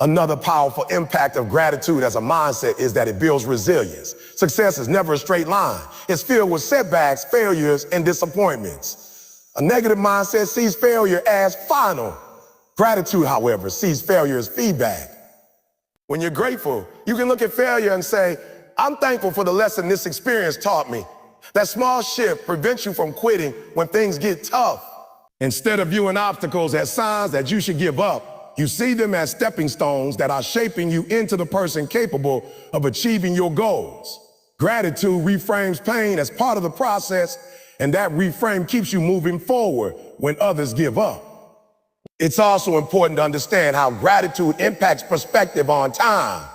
Another powerful impact of gratitude as a mindset is that it builds resilience. Success is never a straight line. It's filled with setbacks, failures, and disappointments. A negative mindset sees failure as final. Gratitude, however, sees failure as feedback. When you're grateful, you can look at failure and say, I'm thankful for the lesson this experience taught me. That small shift prevents you from quitting when things get tough. Instead of viewing obstacles as signs that you should give up, you see them as stepping stones that are shaping you into the person capable of achieving your goals. Gratitude reframes pain as part of the process, and that reframe keeps you moving forward when others give up. It's also important to understand how gratitude impacts perspective on time.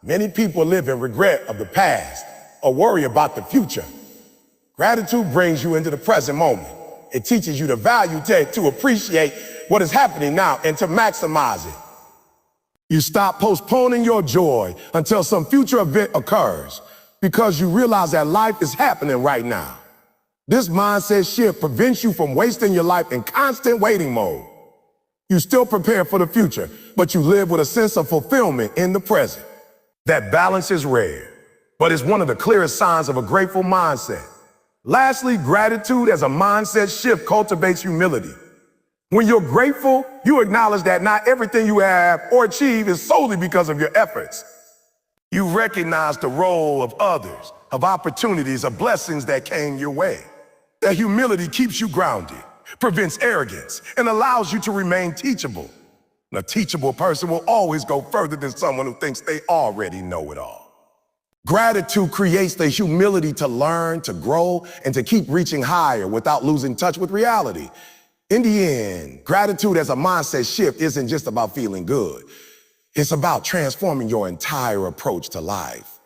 Many people live in regret of the past or worry about the future. Gratitude brings you into the present moment. It teaches you the value to appreciate what is happening now and to maximize it. You stop postponing your joy until some future event occurs because you realize that life is happening right now. This mindset shift prevents you from wasting your life in constant waiting mode. You still prepare for the future, but you live with a sense of fulfillment in the present. That balance is rare, but it's one of the clearest signs of a grateful mindset. Lastly, gratitude as a mindset shift cultivates humility. When you're grateful, you acknowledge that not everything you have or achieve is solely because of your efforts. You recognize the role of others, of opportunities, of blessings that came your way. That humility keeps you grounded, prevents arrogance, and allows you to remain teachable. A teachable person will always go further than someone who thinks they already know it all. Gratitude creates the humility to learn, to grow, and to keep reaching higher without losing touch with reality. In the end, gratitude as a mindset shift isn't just about feeling good. It's about transforming your entire approach to life.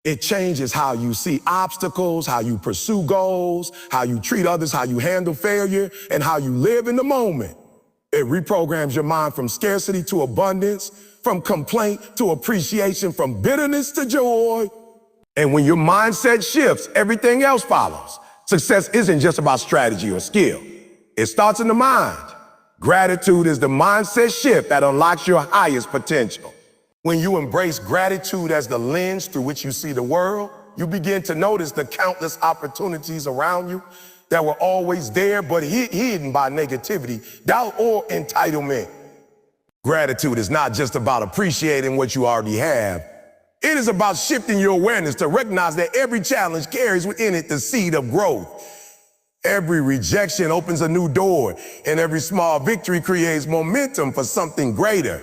It changes how you see obstacles, how you pursue goals, how you treat others, how you handle failure, and how you live in the moment. It reprograms your mind from scarcity to abundance, from complaint to appreciation, from bitterness to joy. And when your mindset shifts, everything else follows. Success isn't just about strategy or skill. It starts in the mind. Gratitude is the mindset shift that unlocks your highest potential. When you embrace gratitude as the lens through which you see the world, you begin to notice the countless opportunities around you that were always there but hidden by negativity, doubt, or entitlement. Gratitude is not just about appreciating what you already have. It is about shifting your awareness to recognize that every challenge carries within it the seed of growth. Every rejection opens a new door, and every small victory creates momentum for something greater.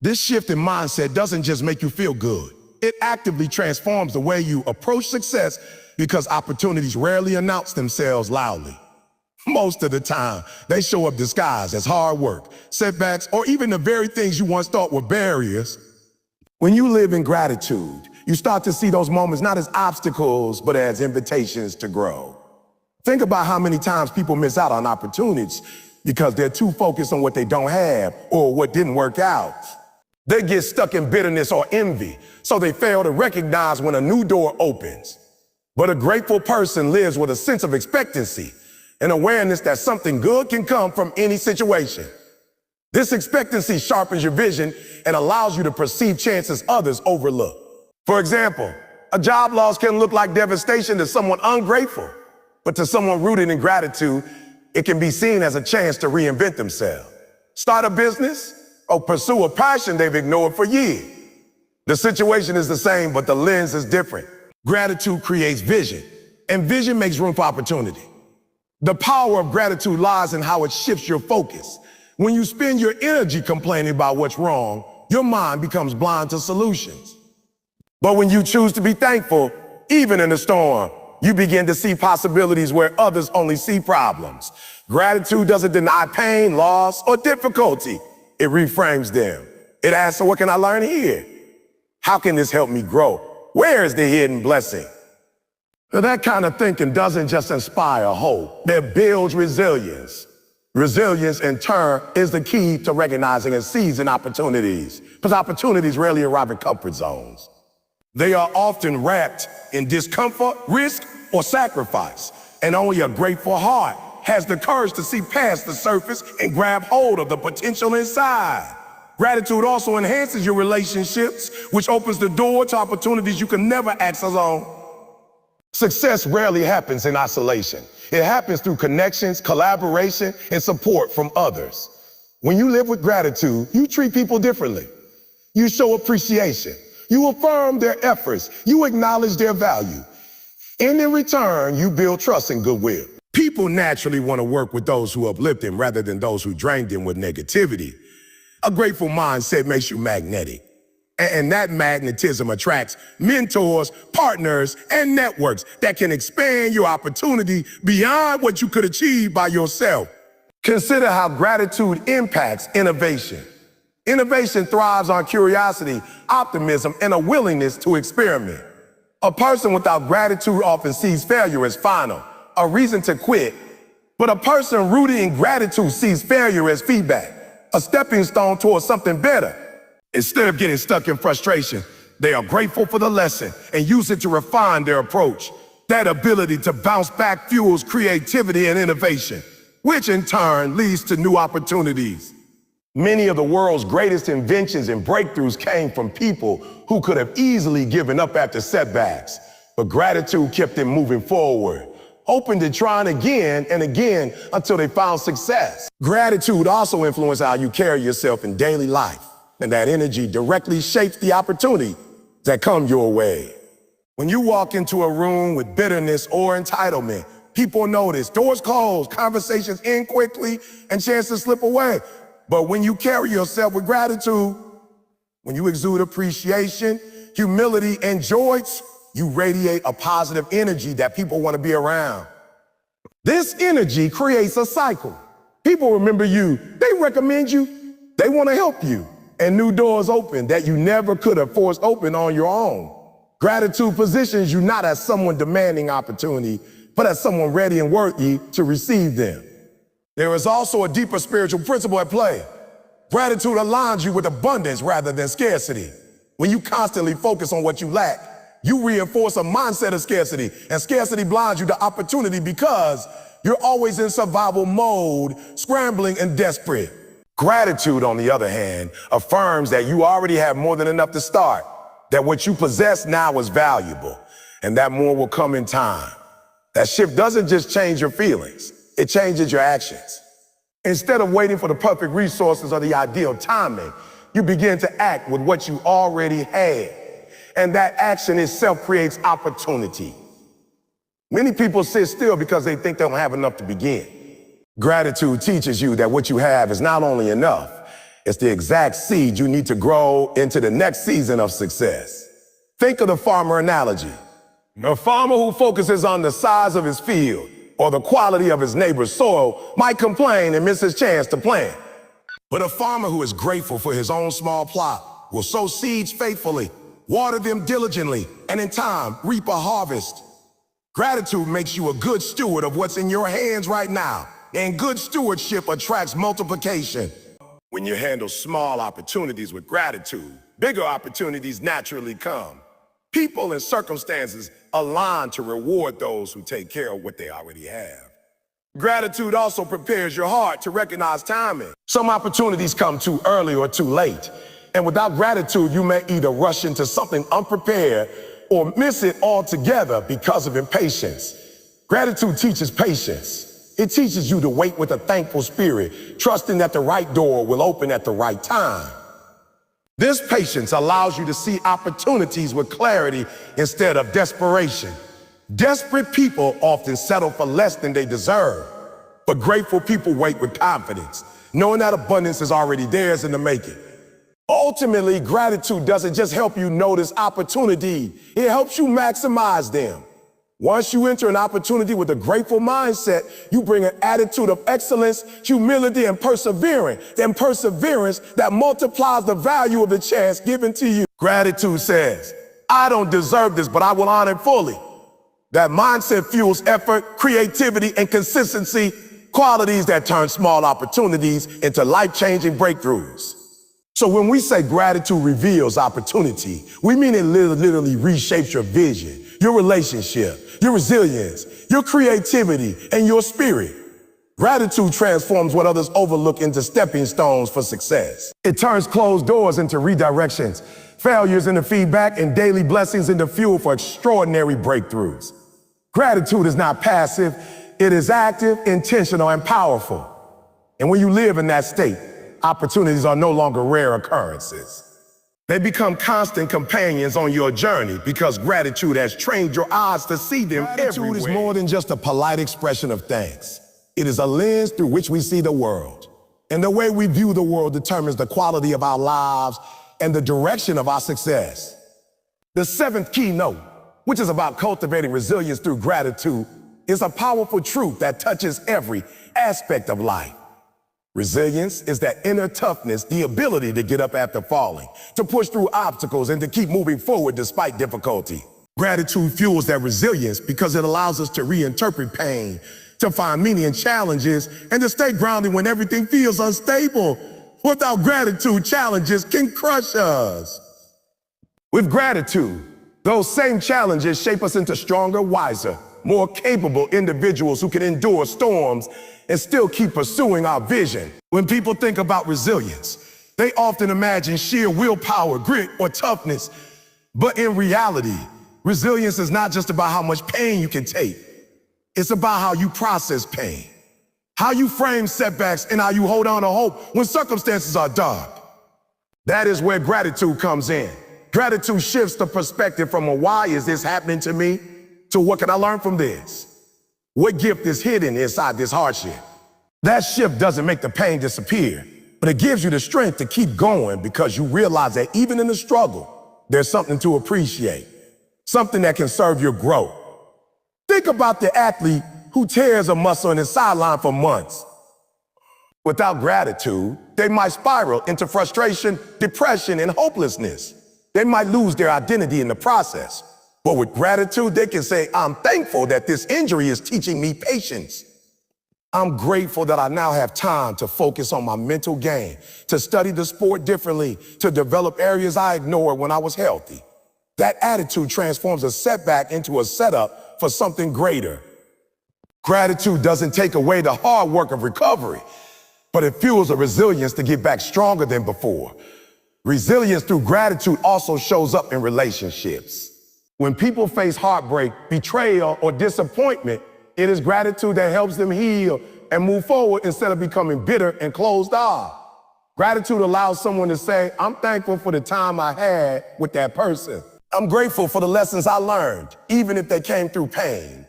This shift in mindset doesn't just make you feel good. It actively transforms the way you approach success because opportunities rarely announce themselves loudly. Most of the time, they show up disguised as hard work, setbacks, or even the very things you once thought were barriers. When you live in gratitude, you start to see those moments not as obstacles, but as invitations to grow. Think about how many times people miss out on opportunities because they're too focused on what they don't have or what didn't work out. They get stuck in bitterness or envy, so they fail to recognize when a new door opens. But a grateful person lives with a sense of expectancy, an awareness that something good can come from any situation. This expectancy sharpens your vision and allows you to perceive chances others overlook. For example, a job loss can look like devastation to someone ungrateful, but to someone rooted in gratitude, it can be seen as a chance to reinvent themselves. Start a business or pursue a passion they've ignored for years. The situation is the same, but the lens is different. Gratitude creates vision, and vision makes room for opportunity. The power of gratitude lies in how it shifts your focus. When you spend your energy complaining about what's wrong, your mind becomes blind to solutions. But when you choose to be thankful, even in a storm, you begin to see possibilities where others only see problems. Gratitude doesn't deny pain, loss, or difficulty. It reframes them. It asks, so what can I learn here? How can this help me grow? Where is the hidden blessing? Now, that kind of thinking doesn't just inspire hope. It builds resilience. Resilience, in turn, is the key to recognizing and seizing opportunities, because opportunities rarely arrive in comfort zones. They are often wrapped in discomfort, risk, or sacrifice, and only a grateful heart has the courage to see past the surface and grab hold of the potential inside. Gratitude also enhances your relationships, which opens the door to opportunities you can never access alone. Success rarely happens in isolation. It happens through connections, collaboration, and support from others. When you live with gratitude, you treat people differently. You show appreciation. You affirm their efforts. You acknowledge their value. And in return, you build trust and goodwill. People naturally want to work with those who uplift them rather than those who drain them with negativity. A grateful mindset makes you magnetic. And that magnetism attracts mentors, partners, and networks that can expand your opportunity beyond what you could achieve by yourself. Consider how gratitude impacts innovation. Innovation thrives on curiosity, optimism, and a willingness to experiment. A person without gratitude often sees failure as final, a reason to quit. But a person rooted in gratitude sees failure as feedback, a stepping stone towards something better. Instead of getting stuck in frustration, they are grateful for the lesson and use it to refine their approach. That ability to bounce back fuels creativity and innovation, which in turn leads to new opportunities. Many of the world's greatest inventions and breakthroughs came from people who could have easily given up after setbacks, but gratitude kept them moving forward, open to trying again and again until they found success. Gratitude also influences how you carry yourself in daily life, and that energy directly shapes the opportunity that come your way. When you walk into a room with bitterness or entitlement, people notice, doors close, conversations end quickly, and chances slip away. But when you carry yourself with gratitude, when you exude appreciation, humility, and joy, you radiate a positive energy that people want to be around. This energy creates a cycle. People remember you, they recommend you, they want to help you, and new doors open that you never could have forced open on your own. Gratitude positions you not as someone demanding opportunity, but as someone ready and worthy to receive them. There is also a deeper spiritual principle at play. Gratitude aligns you with abundance rather than scarcity. When you constantly focus on what you lack, you reinforce a mindset of scarcity, and scarcity blinds you to opportunity because you're always in survival mode, scrambling and desperate. Gratitude, on the other hand, affirms that you already have more than enough to start, that what you possess now is valuable, and that more will come in time. That shift doesn't just change your feelings, it changes your actions. Instead of waiting for the perfect resources or the ideal timing, you begin to act with what you already have. And that action itself creates opportunity. Many people sit still because they think they don't have enough to begin. Gratitude teaches you that what you have is not only enough, it's the exact seed you need to grow into the next season of success. Think of the farmer analogy. A farmer who focuses on the size of his field or the quality of his neighbor's soil might complain and miss his chance to plant. But a farmer who is grateful for his own small plot will sow seeds faithfully, water them diligently, and in time reap a harvest. Gratitude makes you a good steward of what's in your hands right now, and good stewardship attracts multiplication. When you handle small opportunities with gratitude, bigger opportunities naturally come. People and circumstances align to reward those who take care of what they already have. Gratitude also prepares your heart to recognize timing. Some opportunities come too early or too late. And without gratitude, you may either rush into something unprepared or miss it altogether because of impatience. Gratitude teaches patience. It teaches you to wait with a thankful spirit, trusting that the right door will open at the right time. This patience allows you to see opportunities with clarity instead of desperation. Desperate people often settle for less than they deserve, but grateful people wait with confidence, knowing that abundance is already theirs in the making. Ultimately, gratitude doesn't just help you notice opportunity, it helps you maximize them. Once you enter an opportunity with a grateful mindset, you bring an attitude of excellence, humility, and perseverance. Then perseverance that multiplies the value of the chance given to you. Gratitude says, I don't deserve this, but I will honor it fully. That mindset fuels effort, creativity, and consistency, qualities that turn small opportunities into life-changing breakthroughs. So when we say gratitude reveals opportunity, we mean it literally reshapes your vision, your relationship, your resilience, your creativity, and your spirit. Gratitude transforms what others overlook into stepping stones for success. It turns closed doors into redirections, failures into feedback, and daily blessings into fuel for extraordinary breakthroughs. Gratitude is not passive, it is active, intentional, and powerful. And when you live in that state, opportunities are no longer rare occurrences. They become constant companions on your journey because gratitude has trained your eyes to see them everywhere. Gratitude is more than just a polite expression of thanks. It is a lens through which we see the world. And the way we view the world determines the quality of our lives and the direction of our success. The seventh keynote, which is about cultivating resilience through gratitude, is a powerful truth that touches every aspect of life. Resilience is that inner toughness, the ability to get up after falling, to push through obstacles and to keep moving forward despite difficulty. Gratitude fuels that resilience because it allows us to reinterpret pain, to find meaning in challenges, and to stay grounded when everything feels unstable. Without gratitude, challenges can crush us. With gratitude, those same challenges shape us into stronger, wiser, more capable individuals who can endure storms and still keep pursuing our vision. When people think about resilience, they often imagine sheer willpower, grit, or toughness. But in reality, resilience is not just about how much pain you can take. It's about how you process pain, how you frame setbacks, and how you hold on to hope when circumstances are dark. That is where gratitude comes in. Gratitude shifts the perspective from a why is this happening to me to what can I learn from this? What gift is hidden inside this hardship? That shift doesn't make the pain disappear, but it gives you the strength to keep going because you realize that even in the struggle, there's something to appreciate, something that can serve your growth. Think about the athlete who tears a muscle and is sidelined for months. Without gratitude, they might spiral into frustration, depression, and hopelessness. They might lose their identity in the process. But with gratitude, they can say, I'm thankful that this injury is teaching me patience. I'm grateful that I now have time to focus on my mental game, to study the sport differently, to develop areas I ignored when I was healthy. That attitude transforms a setback into a setup for something greater. Gratitude doesn't take away the hard work of recovery, but it fuels a resilience to get back stronger than before. Resilience through gratitude also shows up in relationships. When people face heartbreak, betrayal, or disappointment, it is gratitude that helps them heal and move forward instead of becoming bitter and closed off. Gratitude allows someone to say, I'm thankful for the time I had with that person. I'm grateful for the lessons I learned, even if they came through pain.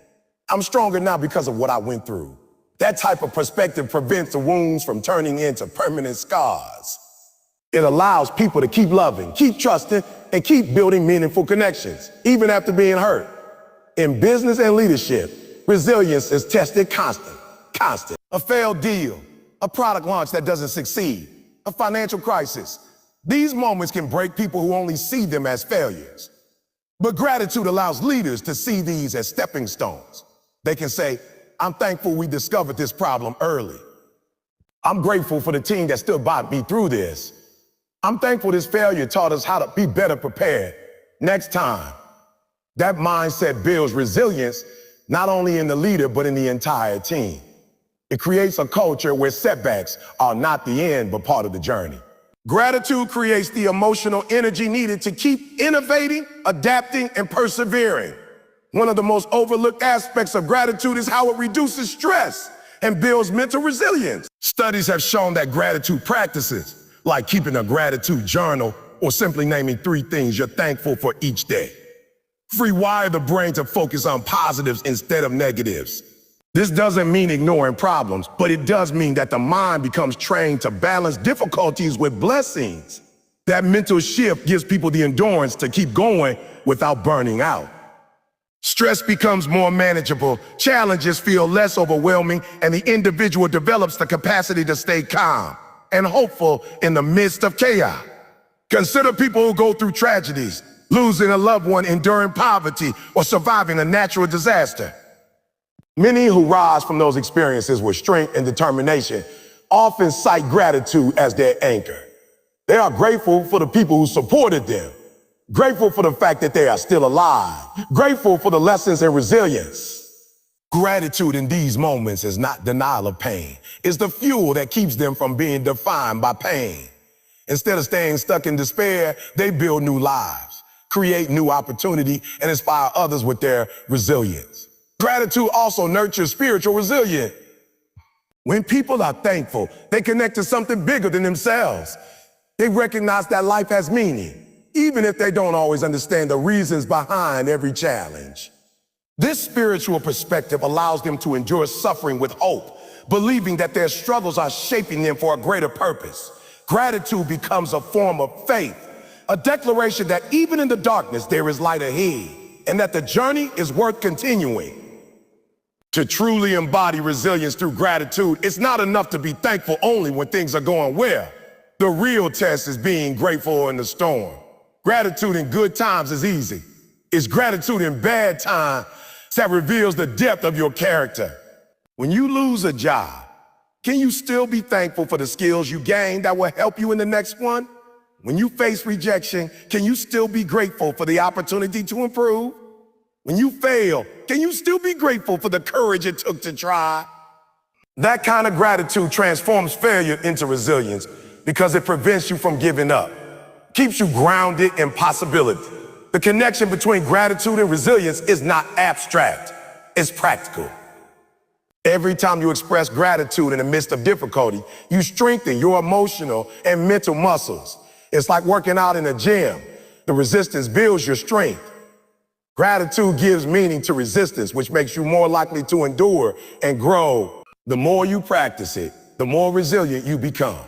I'm stronger now because of what I went through. That type of perspective prevents the wounds from turning into permanent scars. It allows people to keep loving, keep trusting, and keep building meaningful connections, even after being hurt. In business and leadership, resilience is tested constant. A failed deal, a product launch that doesn't succeed, a financial crisis. These moments can break people who only see them as failures. But gratitude allows leaders to see these as stepping stones. They can say, I'm thankful we discovered this problem early. I'm grateful for the team that stood by me through this. I'm thankful this failure taught us how to be better prepared next time. That mindset builds resilience, not only in the leader, but in the entire team. It creates a culture where setbacks are not the end, but part of the journey. Gratitude creates the emotional energy needed to keep innovating, adapting, and persevering. One of the most overlooked aspects of gratitude is how it reduces stress and builds mental resilience. Studies have shown that gratitude practices, like keeping a gratitude journal or simply naming 3 things you're thankful for each day, rewire the brain to focus on positives instead of negatives. This doesn't mean ignoring problems, but it does mean that the mind becomes trained to balance difficulties with blessings. That mental shift gives people the endurance to keep going without burning out. Stress becomes more manageable, challenges feel less overwhelming, and the individual develops the capacity to stay calm and hopeful in the midst of chaos. Consider people who go through tragedies, losing a loved one, enduring poverty, or surviving a natural disaster. Many who rise from those experiences with strength and determination often cite gratitude as their anchor. They are grateful for the people who supported them, grateful for the fact that they are still alive, grateful for the lessons and resilience. Gratitude in these moments is not denial of pain. It's the fuel that keeps them from being defined by pain. Instead of staying stuck in despair, they build new lives, create new opportunity, and inspire others with their resilience. Gratitude also nurtures spiritual resilience. When people are thankful, they connect to something bigger than themselves. They recognize that life has meaning, even if they don't always understand the reasons behind every challenge. This spiritual perspective allows them to endure suffering with hope, believing that their struggles are shaping them for a greater purpose. Gratitude becomes a form of faith, a declaration that even in the darkness there is light ahead, and that the journey is worth continuing. To truly embody resilience through gratitude, it's not enough to be thankful only when things are going well. The real test is being grateful in the storm. Gratitude in good times is easy. It's gratitude in bad times that reveals the depth of your character. When you lose a job, can you still be thankful for the skills you gained that will help you in the next one? When you face rejection, can you still be grateful for the opportunity to improve? When you fail, can you still be grateful for the courage it took to try? That kind of gratitude transforms failure into resilience because it prevents you from giving up, keeps you grounded in possibility. The connection between gratitude and resilience is not abstract, it's practical. Every time you express gratitude in the midst of difficulty, you strengthen your emotional and mental muscles. It's like working out in a gym. The resistance builds your strength. Gratitude gives meaning to resistance, which makes you more likely to endure and grow. The more you practice it, the more resilient you become.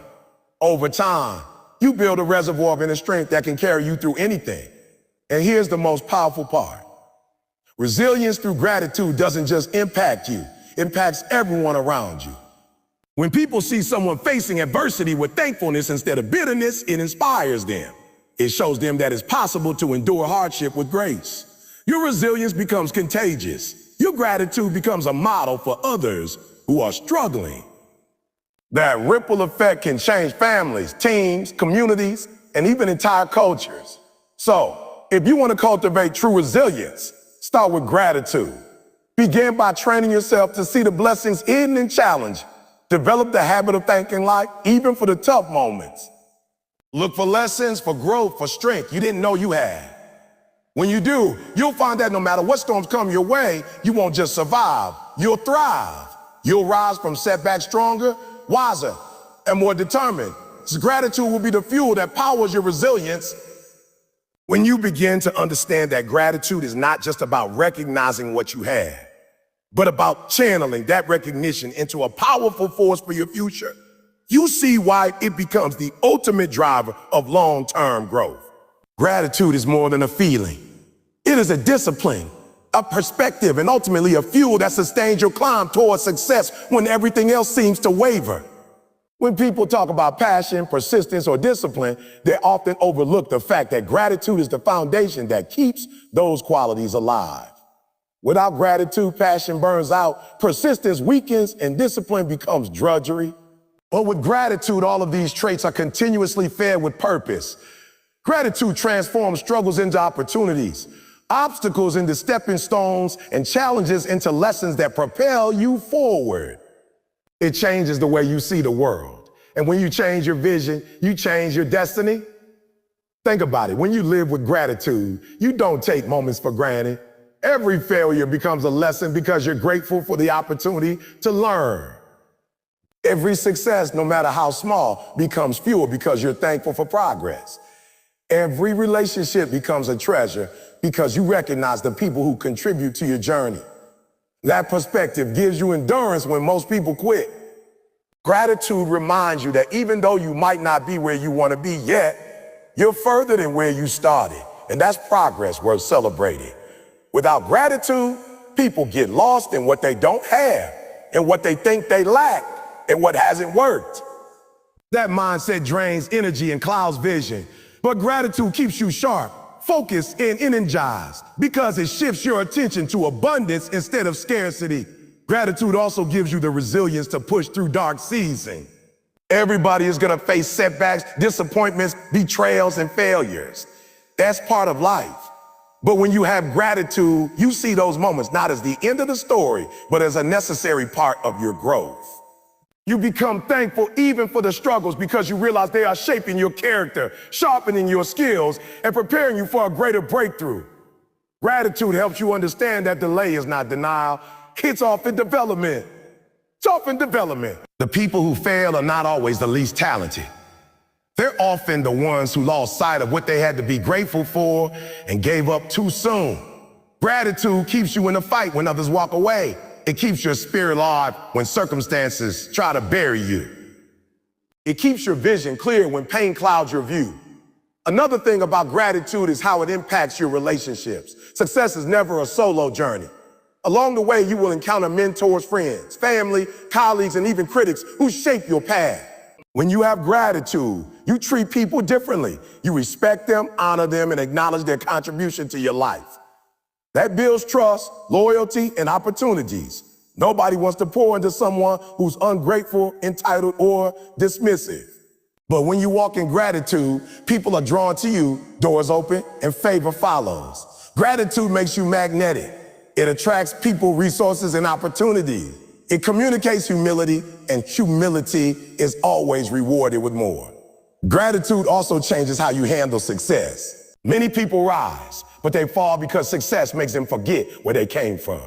Over time, you build a reservoir of inner strength that can carry you through anything. And here's the most powerful part. Resilience through gratitude doesn't just impact you, it impacts everyone around you. When people see someone facing adversity with thankfulness instead of bitterness, it inspires them. It shows them that it's possible to endure hardship with grace. Your resilience becomes contagious. Your gratitude becomes a model for others who are struggling. That ripple effect can change families, teams, communities, and even entire cultures. So, if you want to cultivate true resilience, start with gratitude. Begin by training yourself to see the blessings hidden in challenge. Develop the habit of thanking life, even for the tough moments. Look for lessons, for growth, for strength you didn't know you had. When you do, you'll find that no matter what storms come your way, you won't just survive, you'll thrive. You'll rise from setbacks stronger, wiser, and more determined. So gratitude will be the fuel that powers your resilience. When you begin to understand that gratitude is not just about recognizing what you have, but about channeling that recognition into a powerful force for your future, you see why it becomes the ultimate driver of long-term growth. Gratitude is more than a feeling. It is a discipline, a perspective, and ultimately a fuel that sustains your climb towards success when everything else seems to waver. When people talk about passion, persistence, or discipline, they often overlook the fact that gratitude is the foundation that keeps those qualities alive. Without gratitude, passion burns out, persistence weakens, and discipline becomes drudgery. But with gratitude, all of these traits are continuously fed with purpose. Gratitude transforms struggles into opportunities, obstacles into stepping stones, and challenges into lessons that propel you forward. It changes the way you see the world. And when you change your vision, you change your destiny. Think about it. When you live with gratitude, you don't take moments for granted. Every failure becomes a lesson because you're grateful for the opportunity to learn. Every success, no matter how small, becomes fuel because you're thankful for progress. Every relationship becomes a treasure because you recognize the people who contribute to your journey. That perspective gives you endurance when most people quit. Gratitude reminds you that even though you might not be where you want to be yet, you're further than where you started, and that's progress worth celebrating. Without gratitude, people get lost in what they don't have, and what they think they lack, and what hasn't worked. That mindset drains energy and clouds vision. But gratitude keeps you sharp, focused, and energized because it shifts your attention to abundance instead of scarcity. Gratitude also gives you the resilience to push through dark seasons. Everybody is gonna face setbacks, disappointments, betrayals, and failures. That's part of life. But when you have gratitude, you see those moments not as the end of the story, but as a necessary part of your growth. You become thankful even for the struggles because you realize they are shaping your character, sharpening your skills, and preparing you for a greater breakthrough. Gratitude helps you understand that delay is not denial, it's often development. Tough in development. The people who fail are not always the least talented. They're often the ones who lost sight of what they had to be grateful for and gave up too soon. Gratitude keeps you in the fight when others walk away. It keeps your spirit alive when circumstances try to bury you. It keeps your vision clear when pain clouds your view. Another thing about gratitude is how it impacts your relationships. Success is never a solo journey. Along the way, you will encounter mentors, friends, family, colleagues, and even critics who shape your path. When you have gratitude, you treat people differently. You respect them, honor them, and acknowledge their contribution to your life. That builds trust, loyalty, and opportunities. Nobody wants to pour into someone who's ungrateful, entitled, or dismissive. But when you walk in gratitude, people are drawn to you, doors open, and favor follows. Gratitude makes you magnetic. It attracts people, resources, and opportunities. It communicates humility, and humility is always rewarded with more. Gratitude also changes how you handle success. Many people rise, but they fall because success makes them forget where they came from.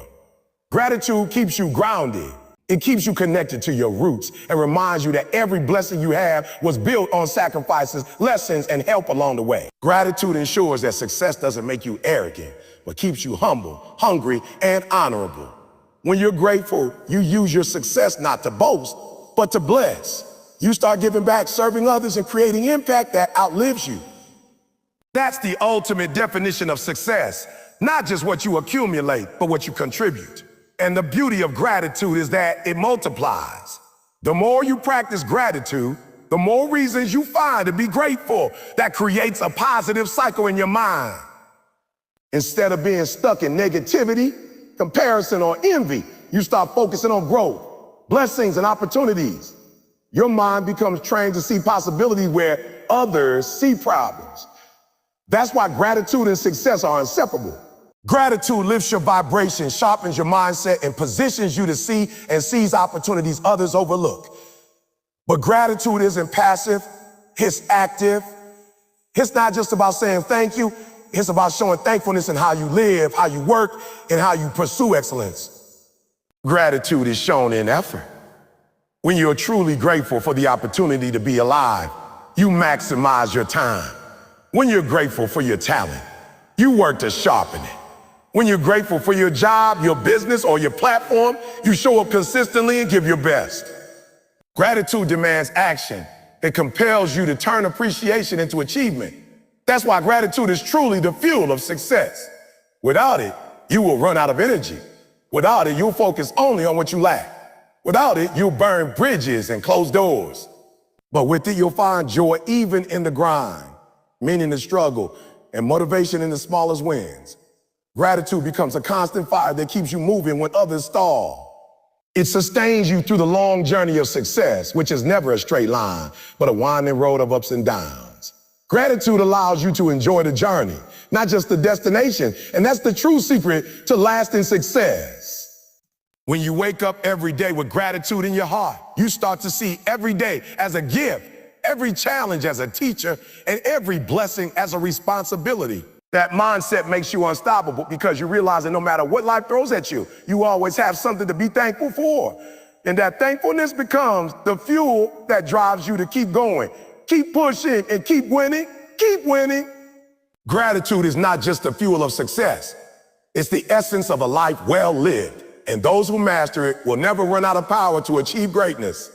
Gratitude keeps you grounded. It keeps you connected to your roots and reminds you that every blessing you have was built on sacrifices, lessons, and help along the way. Gratitude ensures that success doesn't make you arrogant, but keeps you humble, hungry, and honorable. When you're grateful, you use your success not to boast, but to bless. You start giving back, serving others, and creating impact that outlives you. That's the ultimate definition of success, not just what you accumulate, but what you contribute. And the beauty of gratitude is that it multiplies. The more you practice gratitude, the more reasons you find to be grateful. That creates a positive cycle in your mind. Instead of being stuck in negativity, comparison, or envy, you start focusing on growth, blessings, and opportunities. Your mind becomes trained to see possibilities where others see problems. That's why gratitude and success are inseparable. Gratitude lifts your vibration, sharpens your mindset, and positions you to see and seize opportunities others overlook. But gratitude isn't passive, it's active. It's not just about saying thank you, it's about showing thankfulness in how you live, how you work, and how you pursue excellence. Gratitude is shown in effort. When you're truly grateful for the opportunity to be alive, you maximize your time. When you're grateful for your talent, you work to sharpen it. When you're grateful for your job, your business, or your platform, you show up consistently and give your best. Gratitude demands action. It compels you to turn appreciation into achievement. That's why gratitude is truly the fuel of success. Without it, you will run out of energy. Without it, you'll focus only on what you lack. Without it, you'll burn bridges and close doors. But with it, you'll find joy even in the grind, meaning in the struggle, and motivation in the smallest wins. Gratitude becomes a constant fire that keeps you moving when others stall. It sustains you through the long journey of success, which is never a straight line, but a winding road of ups and downs. Gratitude allows you to enjoy the journey, not just the destination, and that's the true secret to lasting success. When you wake up every day with gratitude in your heart, you start to see every day as a gift, every challenge as a teacher, and every blessing as a responsibility. That mindset makes you unstoppable because you realize that no matter what life throws at you, you always have something to be thankful for. And that thankfulness becomes the fuel that drives you to keep going, keep pushing, and keep winning, keep winning. Gratitude is not just the fuel of success. It's the essence of a life well lived. And those who master it will never run out of power to achieve greatness.